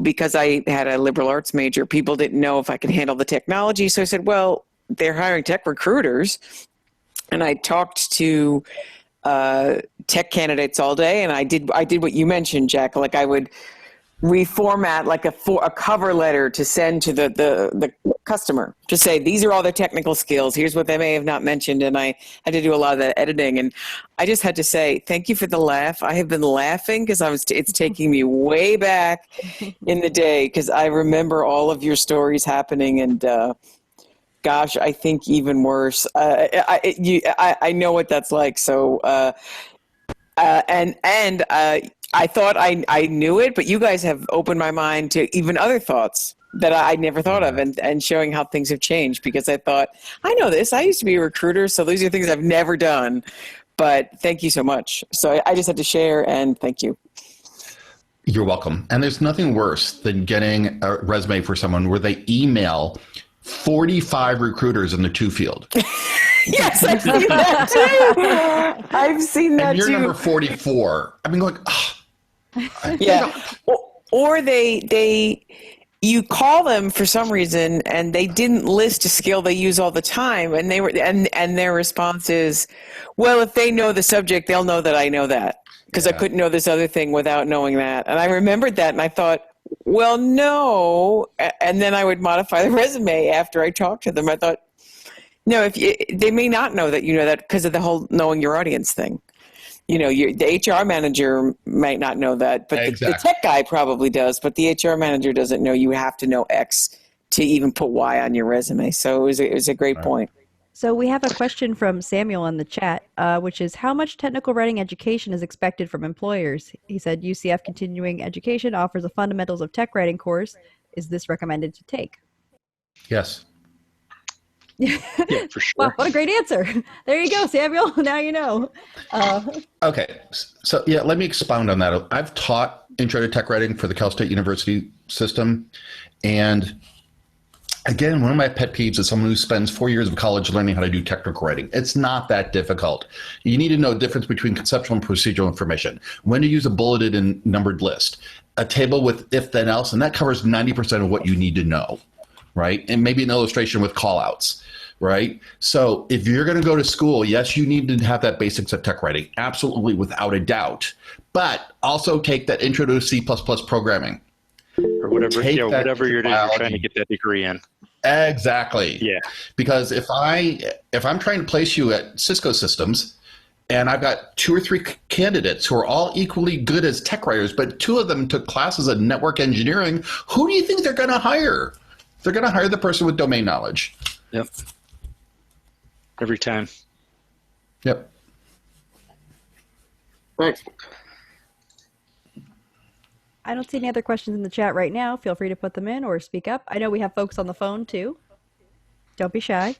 because I had a liberal arts major, people didn't know if I could handle the technology. So I said, well, they're hiring tech recruiters. And I talked to tech candidates all day, and I did what you mentioned, Jack. Like I would reformat like a cover letter to send to the customer to say, these are all their technical skills. Here's what they may have not mentioned. And I had to do a lot of that editing. And I just had to say, thank you for the laugh. I have been laughing because it's taking me way back in the day, because I remember all of your stories happening. And gosh, I think even worse. I know what that's like. So, I thought I knew it, but you guys have opened my mind to even other thoughts that I never thought of, and showing how things have changed, because I thought, I know this. I used to be a recruiter, so these are things I've never done. But thank you so much. So I just had to share, and thank you. You're welcome. And there's nothing worse than getting a resume for someone where they email 45 recruiters in the to field. Yes, I've seen that too. I've seen that and you're too. number 44. I mean, like, yeah. Or you call them for some reason and they didn't list a skill they use all the time, and their response is, well, if they know the subject, they'll know that I know that, because I couldn't know this other thing without knowing that. And I remembered that, and I thought, well, no. And then I would modify the resume after I talked to them. I thought, No, they may not know that you know that because of the whole knowing your audience thing. You know, the HR manager might not know that, but the tech guy probably does. But the HR manager doesn't know you have to know X to even put Y on your resume. So it was a great point. So we have a question from Samuel in the chat, which is how much technical writing education is expected from employers? He said UCF Continuing Education offers a Fundamentals of Tech Writing course. Is this recommended to take? Yes. Yeah, for sure. Wow, what a great answer. There you go, Samuel. Now you know. Okay. So, yeah, let me expound on that. I've taught Intro to Tech Writing for the Cal State University system. And again, one of my pet peeves is someone who spends 4 years of college learning how to do technical writing. It's not that difficult. You need to know the difference between conceptual and procedural information, when to use a bulleted and numbered list, a table with if, then, else, and that covers 90% of what you need to know, right? And maybe an illustration with callouts, right? So if you're going to go to school, yes, you need to have that basics of tech writing, absolutely, without a doubt. But also take that intro to C++ programming. Or whatever, whatever you're trying to get that degree in. Exactly. Yeah. Because if I'm trying to place you at Cisco Systems, and I've got 2 or 3 candidates who are all equally good as tech writers, but 2 of them took classes in network engineering, who do you think they're going to hire? They're going to hire the person with domain knowledge. Yep. Every time. Yep. Thanks. I don't see any other questions in the chat right now. Feel free to put them in or speak up. I know we have folks on the phone too. Don't be shy.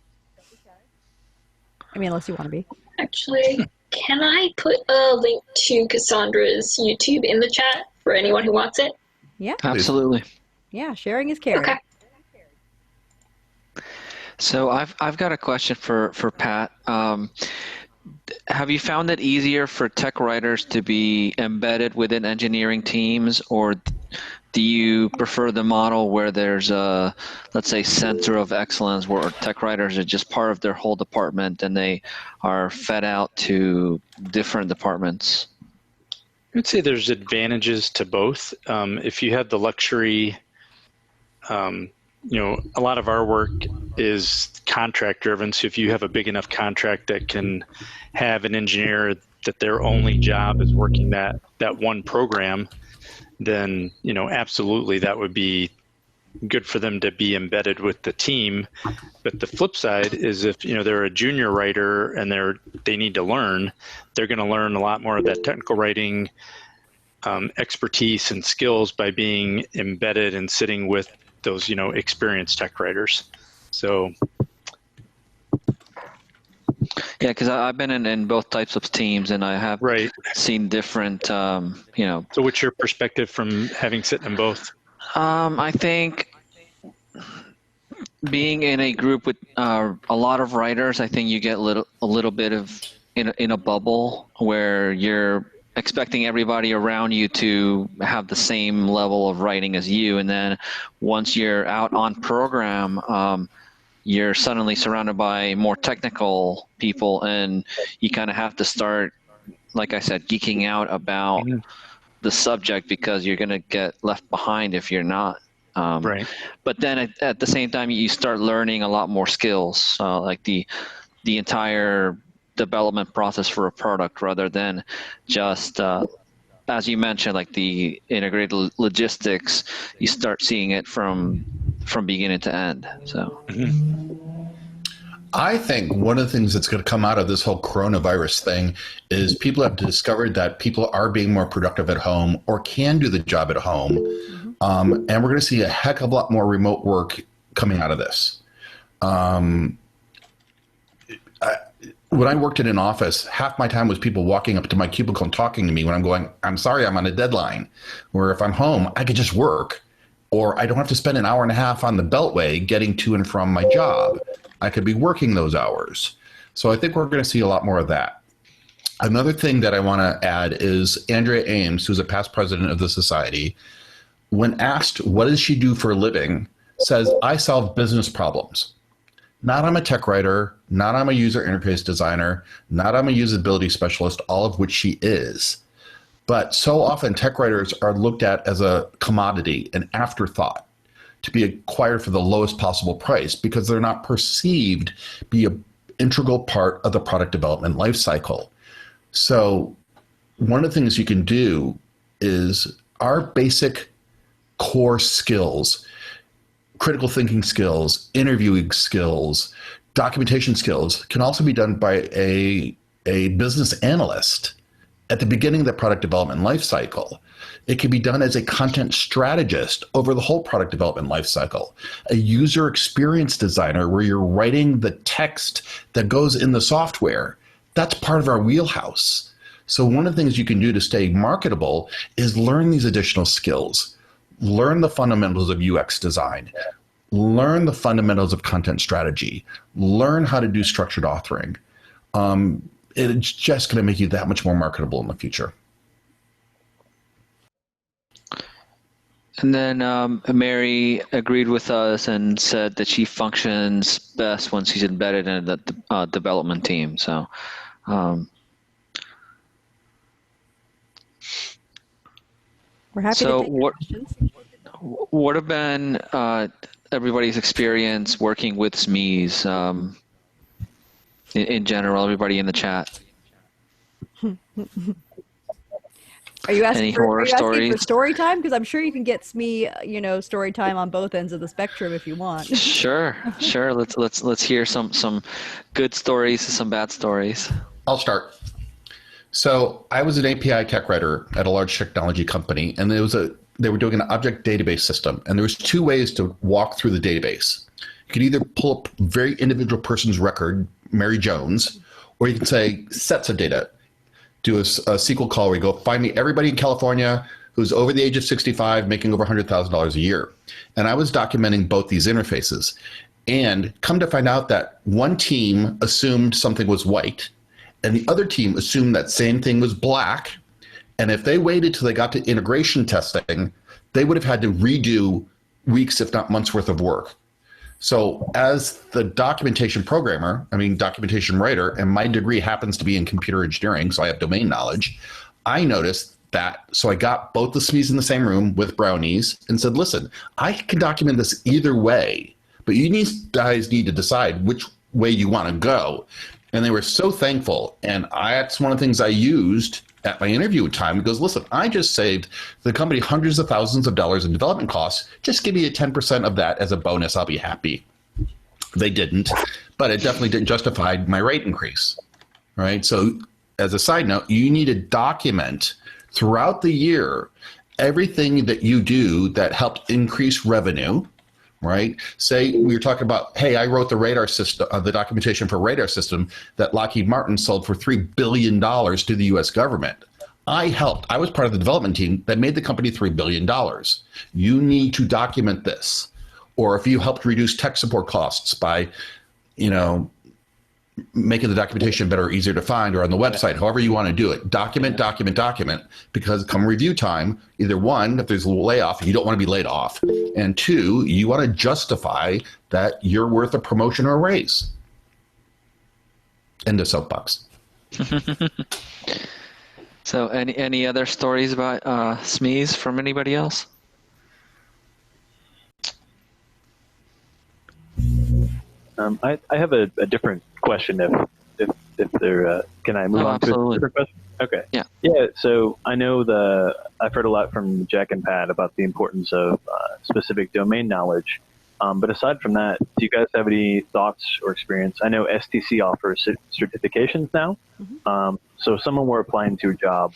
I mean, unless you want to be. Actually, can I put a link to Cassandra's YouTube in the chat for anyone who wants it? Yeah. Absolutely. Yeah, sharing is caring. Okay. So I've got a question for Pat. Have you found it easier for tech writers to be embedded within engineering teams, or do you prefer the model where there's a, let's say, center of excellence where tech writers are just part of their whole department and they are fed out to different departments? I'd say there's advantages to both. If you have the luxury, a lot of our work is contract driven. So if you have a big enough contract that can have an engineer that their only job is working that one program, then, absolutely that would be good for them to be embedded with the team. But the flip side is if, they're a junior writer and they need to learn, they're going to learn a lot more of that technical writing expertise and skills by being embedded and sitting with those, experienced tech writers. So. Yeah, because I've been in both types of teams, and I have seen different, So what's your perspective from having sit in both? I think being in a group with a lot of writers, I think you get a little bit of in a bubble where you're expecting everybody around you to have the same level of writing as you, and then once you're out on program, you're suddenly surrounded by more technical people, and you kind of have to start, like I said, geeking out about the subject because you're going to get left behind if you're not. But then at the same time, you start learning a lot more skills, like the entire development process for a product, rather than just, as you mentioned, like the integrated logistics. You start seeing it from beginning to end. So. I think one of the things that's going to come out of this whole coronavirus thing is people have discovered that people are being more productive at home or can do the job at home. And we're going to see a heck of a lot more remote work coming out of this. When I worked in an office, half my time was people walking up to my cubicle and talking to me when I'm going, I'm sorry, I'm on a deadline. Where if I'm home, I could just work, or I don't have to spend an hour and a half on the Beltway getting to and from my job. I could be working those hours. So I think we're going to see a lot more of that. Another thing that I want to add is Andrea Ames, who's a past president of the society, when asked what does she do for a living, says, I solve business problems. Not I'm a tech writer, not I'm a user interface designer, not I'm a usability specialist, all of which she is. But so often tech writers are looked at as a commodity, an afterthought. to be acquired for the lowest possible price because they're not perceived to be an integral part of the product development lifecycle. So one of the things you can do is our basic core skills, critical thinking skills, interviewing skills, documentation skills can also be done by a business analyst at the beginning of the product development lifecycle. It can be done as a content strategist over the whole product development lifecycle, a user experience designer where you're writing the text that goes in the software. That's part of our wheelhouse. So one of the things you can do to stay marketable is learn these additional skills. Learn the fundamentals of UX design. Learn the fundamentals of content strategy. Learn how to do structured authoring. It's just going to make you that much more marketable in the future. And then Mary agreed with us and said that she functions best when she's embedded in the development team. So we're happy to take your questions. What have been everybody's experience working with SMEs in general, everybody in the chat? Are you asking, for story time? Because I'm sure you can get SME, story time on both ends of the spectrum if you want. Sure. Let's hear some good stories, some bad stories. I'll start. So I was an API tech writer at a large technology company, and they were doing an object database system, and there was two ways to walk through the database. You could either pull up a very individual person's record, Mary Jones, or you can say sets of data. Do a SQL call where you go, find me everybody in California who's over the age of 65 making over $100,000 a year. And I was documenting both these interfaces. And come to find out that one team assumed something was white, and the other team assumed that same thing was black. And if they waited till they got to integration testing, they would have had to redo weeks, if not months worth of work. So as the documentation writer, and my degree happens to be in computer engineering, so I have domain knowledge, I noticed that. So I got both the SMEs in the same room with brownies and said, listen, I can document this either way, but you guys need to decide which way you want to go. And they were so thankful. And that's one of the things I used at my interview time. He goes, listen, I just saved the company hundreds of thousands of dollars in development costs. Just give me a 10% of that as a bonus. I'll be happy. They didn't, but it definitely didn't justify my rate increase, right? So as a side note, you need to document throughout the year everything that you do that helped increase revenue, right? Say we were talking about, hey, I wrote the radar system, the documentation for radar system that Lockheed Martin sold for $3 billion to the US government. I was part of the development team that made the company $3 billion. You need to document this. Or if you helped reduce tech support costs by, making the documentation better or easier to find, or on the website, however you want to do it, document, because come review time, either one, if there's a layoff, you don't want to be laid off, and two, you want to justify that you're worth a promotion or a raise. End of soapbox. So any other stories about SMEs from anybody else? I have a different question if there can I move on to a different question? Okay. Yeah. So I know I've heard a lot from Jack and Pat about the importance of specific domain knowledge. But aside from that, do you guys have any thoughts or experience? I know STC offers certifications now. So if someone were applying to a job,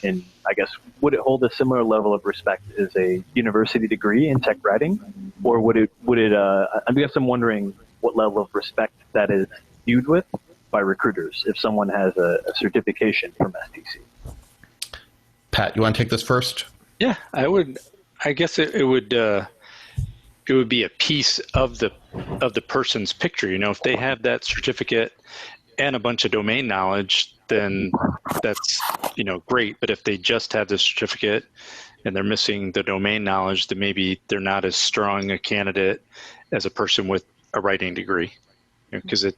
and I guess, would it hold a similar level of respect as a university degree in tech writing? Or would it, I guess I'm wondering what level of respect that is viewed with by recruiters if someone has a certification from STC. Pat, you want to take this first? Yeah, I would. I guess it would be a piece of the person's picture. If they have that certificate and a bunch of domain knowledge, then that's great. But if they just have the certificate and they're missing the domain knowledge, then maybe they're not as strong a candidate as a person with a writing degree. Because if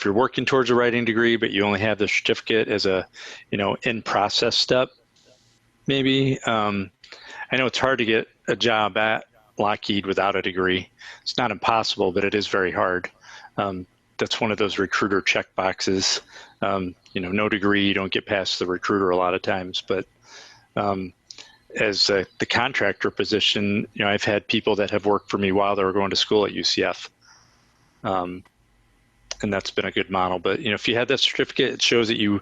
you're working towards a writing degree, but you only have the certificate as a in process step, maybe I I know it's hard to get a job at Lockheed without a degree. It's not impossible, but it is very hard. That's one of those recruiter check boxes. No degree, you don't get past the recruiter a lot of times. But as the contractor position, I've had people that have worked for me while they were going to school at UCF. And that's been a good model. But, if you had that certificate, it shows that you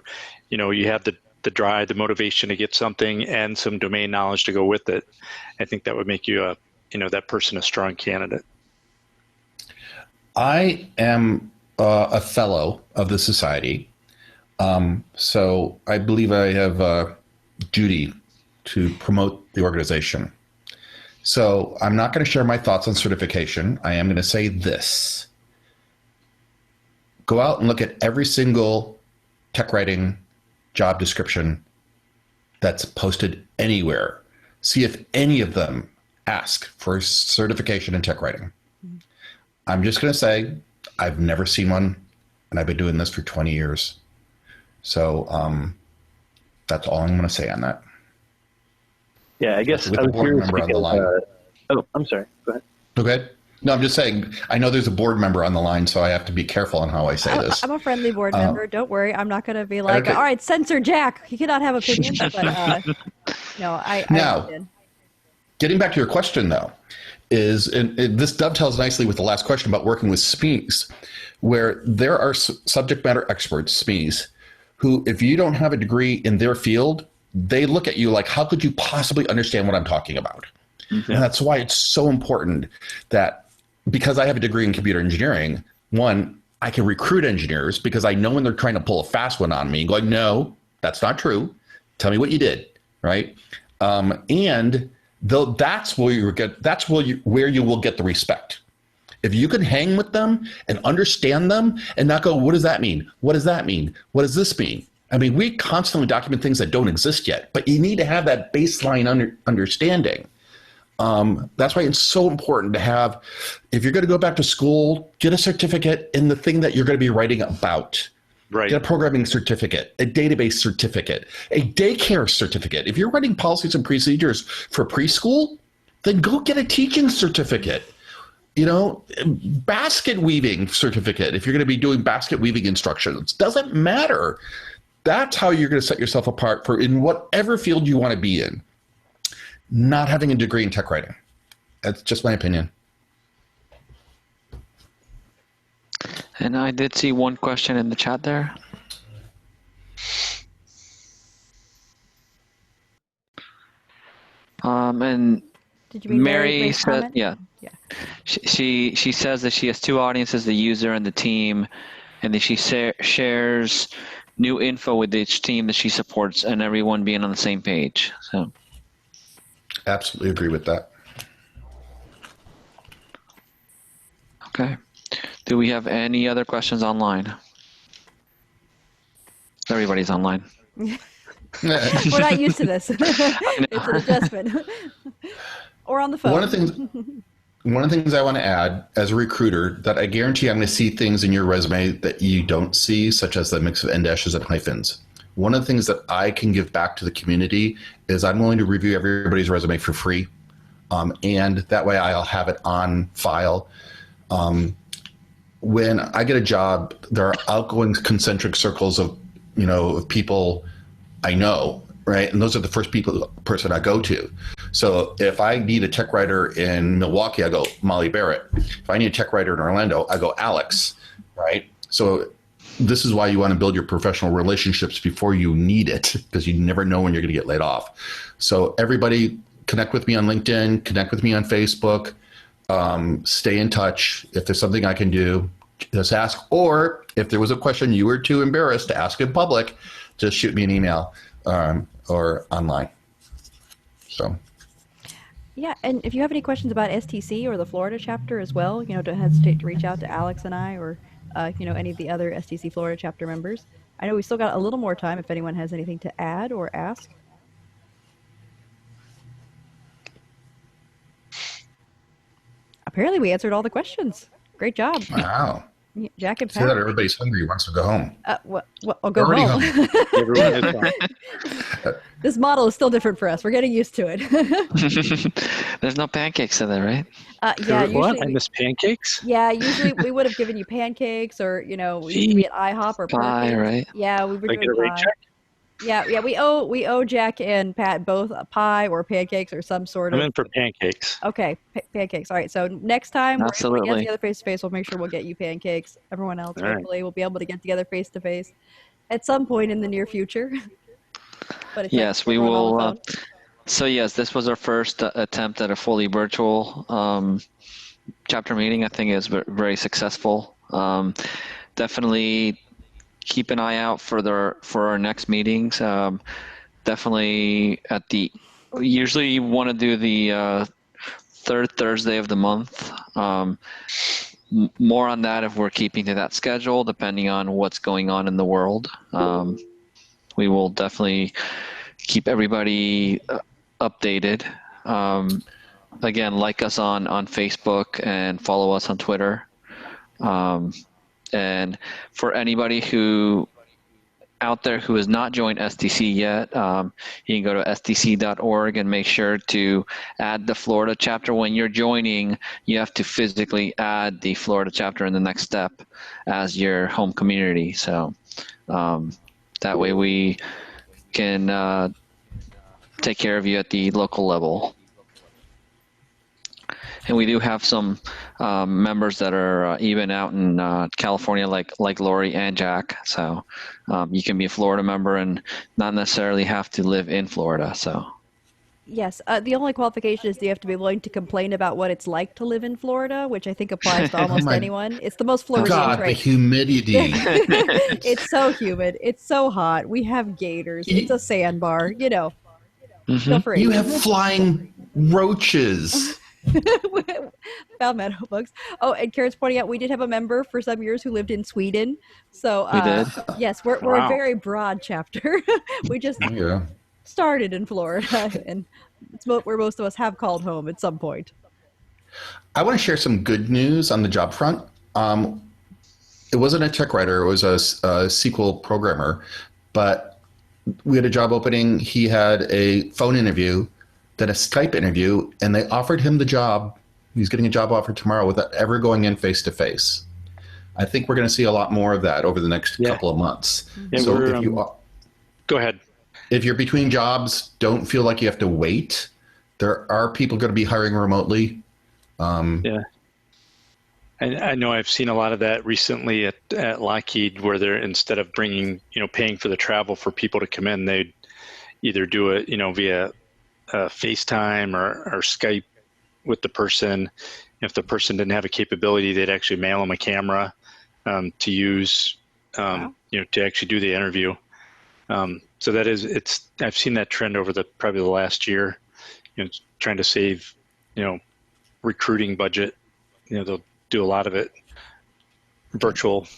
have the drive, the motivation to get something and some domain knowledge to go with it. I think that would make you that person a strong candidate. I am a fellow of the society. So I believe I have a duty to promote the organization. So I'm not going to share my thoughts on certification. I am going to say this. Go out and look at every single tech writing job description that's posted anywhere. See if any of them ask for certification in tech writing. I'm just going to say I've never seen one, and I've been doing this for 20 years. So that's all I'm going to say on that. Yeah, I guess I was curious because, I'm sorry. Go ahead. Okay. No, I'm just saying, I know there's a board member on the line, so I have to be careful on how I say this. I'm a friendly board member. Don't worry. I'm not going to be like, all right, censor Jack. He cannot have opinions. But I understand. Getting back to your question, though, and this dovetails nicely with the last question about working with SMEs, where there are subject matter experts, SMEs, who, if you don't have a degree in their field, they look at you like, how could you possibly understand what I'm talking about? Mm-hmm. And that's why it's so important that, because I have a degree in computer engineering, one, I can recruit engineers because I know when they're trying to pull a fast one on me, going, no, that's not true. Tell me what you did, right? And that's where you will get the respect. If you can hang with them and understand them and not go, what does that mean? What does that mean? What does this mean? I mean, we constantly document things that don't exist yet, but you need to have that baseline understanding. That's why it's so important to have, if you're going to go back to school, get a certificate in the thing that you're going to be writing about. Right. Get a programming certificate, a database certificate, a daycare certificate. If you're writing policies and procedures for preschool, then go get a teaching certificate. Basket weaving certificate. If you're going to be doing basket weaving instructions, doesn't matter. That's how you're going to set yourself apart in whatever field you want to be in. Not having a degree in tech writing. That's just my opinion. And I did see one question in the chat there. And did you mean Mary said, yeah. She says that she has two audiences, the user and the team, and that she shares new info with each team that she supports, and everyone being on the same page. So, absolutely agree with that. Okay. Do we have any other questions online? Everybody's online. We're not used to this. It's an adjustment. Or on the phone. One of the things I want to add as a recruiter, that I guarantee I'm going to see things in your resume that you don't see, such as the mix of en dashes and hyphens. One of the things that I can give back to the community is I'm willing to review everybody's resume for free. And that way I'll have it on file. When I get a job, there are outgoing concentric circles of people I know, right? And those are the first person I go to. So if I need a tech writer in Milwaukee, I go Molly Barrett. If I need a tech writer in Orlando, I go Alex, right? So this is why you want to build your professional relationships before you need it, because you never know when you're going to get laid off. So everybody connect with me on LinkedIn, connect with me on Facebook, stay in touch. If there's something I can do, just ask. Or if there was a question you were too embarrassed to ask in public, just shoot me an email or online. So. Yeah, and if you have any questions about STC or the Florida chapter as well, don't hesitate to reach out to Alex and I, or any of the other STC Florida chapter members. I know we still got a little more time if anyone has anything to add or ask. Apparently we answered all the questions. Great job. Wow. Jack and Pat. Say that everybody's hungry, wants to go home. I'll go home. Everyone is This model is still different for us. We're getting used to it. There's no pancakes in there, right? Yeah, What? usually. I miss pancakes? Yeah, usually we would have given you pancakes, or we used to be at IHOP or Pie, Perkins. right? Yeah, we were Like doing a rate pie. check? Yeah, we owe Jack and Pat both a pie or pancakes or some sort I'm of. in for pancakes. Okay, pancakes. All right, so next time we're going to get Absolutely. together face to face, we'll make sure we'll get you pancakes. Everyone else, All right. hopefully, will be able to get together face to face at some point in the near future. But it's Yes, we everyone on the will. phone. So yes, this was our first attempt at a fully virtual chapter meeting. I think it was very successful. Definitely keep an eye out for our next meetings. Definitely usually you want to do the third Thursday of the month. More on that if we're keeping to that schedule, depending on what's going on in the world. We will definitely keep everybody updated. Again, like us on Facebook and follow us on Twitter. And for anybody who out there who has not joined STC yet, you can go to stc.org and make sure to add the Florida chapter. When you're joining, you have to physically add the Florida chapter in the next step as your home community. So that way we can take care of you at the local level. And we do have some members that are even out in California, like Lori and Jack. So you can be a Florida member and not necessarily have to live in Florida. So Yes, the only qualification is you have to be willing to complain about what it's like to live in Florida, which I think applies to almost anyone. It's the most Floridian God, trait. the humidity. It's so humid. It's so hot. We have gators. It's a sandbar. Feel free. You have flying roaches. Found Meadow bugs. Oh, and Karen's pointing out we did have a member for some years who lived in Sweden. So we did. Yes, we're a very broad chapter. We just started in Florida, and it's where most of us have called home at some point. I want to share some good news on the job front. It wasn't a tech writer; it was a SQL programmer. But we had a job opening. He had a phone interview, then a Skype interview, and they offered him the job. He's getting a job offer tomorrow without ever going in face to face. I think we're going to see a lot more of that over the next couple of months. Yeah, so if you go ahead. If you're between jobs, don't feel like you have to wait. There are people going to be hiring remotely. Yeah. I know I've seen a lot of that recently at Lockheed, where they're, instead of paying for the travel for people to come in, they'd either do it, via FaceTime or Skype with the person. If the person didn't have a capability, they'd actually mail them a camera to use, to actually do the interview. So I've seen that trend over probably the last year, trying to save, recruiting budget. They'll do a lot of it virtual.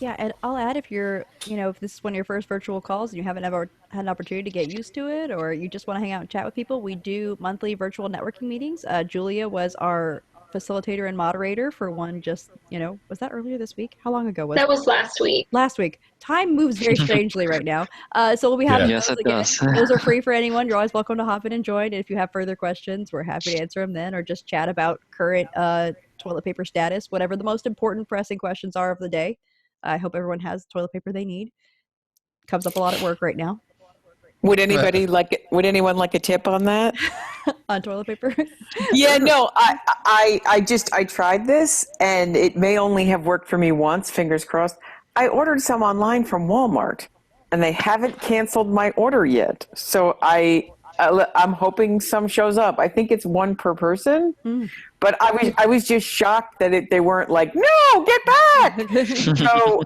Yeah, and I'll add, if you're, if this is one of your first virtual calls and you haven't ever had an opportunity to get used to it, or you just want to hang out and chat with people, we do monthly virtual networking meetings. Julia was our facilitator and moderator for one just, was that earlier this week? How long ago was That was last week. Last week. Time moves very strangely right now. So we'll be having Yes, those it again. does. Those are free for anyone. You're always welcome to hop in and join. And if you have further questions, we're happy to answer them then, or just chat about current toilet paper status, whatever the most important pressing questions are of the day. I hope everyone has toilet paper they need. Comes up a lot at work right now. Would anyone like a tip on that? On toilet paper? Yeah, no, I tried this, and it may only have worked for me once, fingers crossed. I ordered some online from Walmart, and they haven't canceled my order yet. So I'm hoping some shows up. I think it's one per person, but I was just shocked that they weren't like, no, get back. So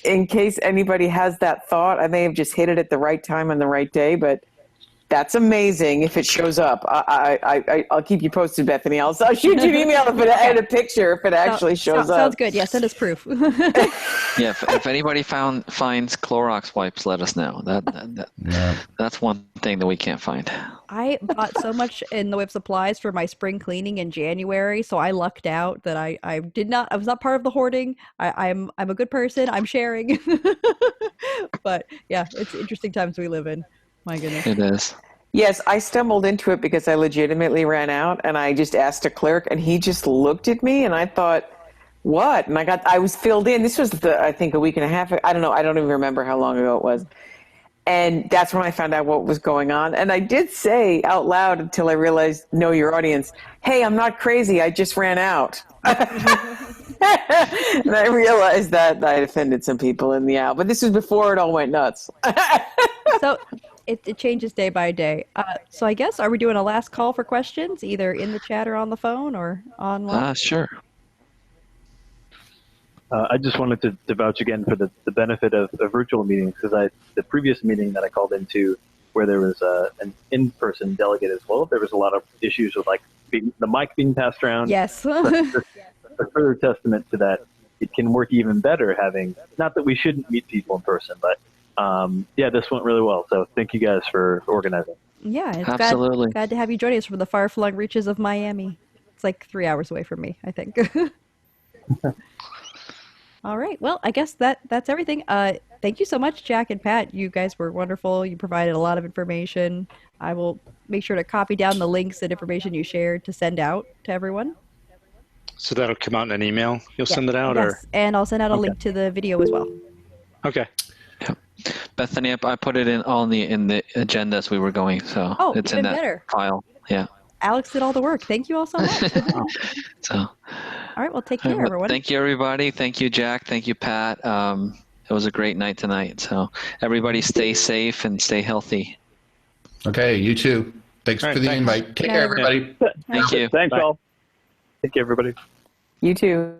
in case anybody has that thought, I may have just hit it at the right time on the right day, but That's amazing if it shows up. I'll keep you posted, Bethany. I'll shoot you an email if it and a picture if it actually shows up. Sounds good. Yeah, send us proof. Yeah, if anybody finds Clorox wipes, let us know. That's one thing that we can't find. I bought so much in the way of supplies for my spring cleaning in January, so I lucked out that I was not part of the hoarding. I'm a good person. I'm sharing. But yeah, it's interesting times we live in. My goodness. It is. Yes, I stumbled into it because I legitimately ran out, and I just asked a clerk, and he just looked at me, and I thought, what? And I was filled in. This was I think a week and a half. I don't know. I don't even remember how long ago it was. And that's when I found out what was going on. And I did say out loud until I realized, know your audience, hey, I'm not crazy. I just ran out. And I realized that I offended some in the aisle. But this was before it all went nuts. So it changes day by day. So I guess, are we doing a last call for questions, either in the chat or on the phone or online? Sure. I just wanted to vouch again for the benefit of virtual meetings, because the previous meeting that I called into where there was an in-person delegate as well, there was a lot of issues with the mic being passed around. Yes. A further testament to that, it can work even better having, not that we shouldn't meet people in person, but yeah, this went really well. So thank you guys for organizing. Yeah, it's Absolutely. glad to have you join us from the far-flung reaches of Miami. It's like 3 hours away from me, I think. All right. Well, I guess that's everything. Thank you so much, Jack and Pat. You guys were wonderful. You provided a lot of information. I will make sure to copy down the links and information you shared to send out to everyone. So that'll come out in an email? You'll send it out? Yes, or and I'll send out a link to the video as well. Okay. Yeah. Bethany, I put it in the agenda as we were going, so it's in that better. file. Yeah. Alex did all the work. Thank you all so much. So, all right. Well, take care, everyone. Thank you, everybody. Thank you, Jack. Thank you, Pat. It was a great night tonight. So everybody stay safe and stay healthy. Okay, you too. Thanks for the invite. Take care, everybody. Thank you. Thanks, all. Thank you, everybody. You too.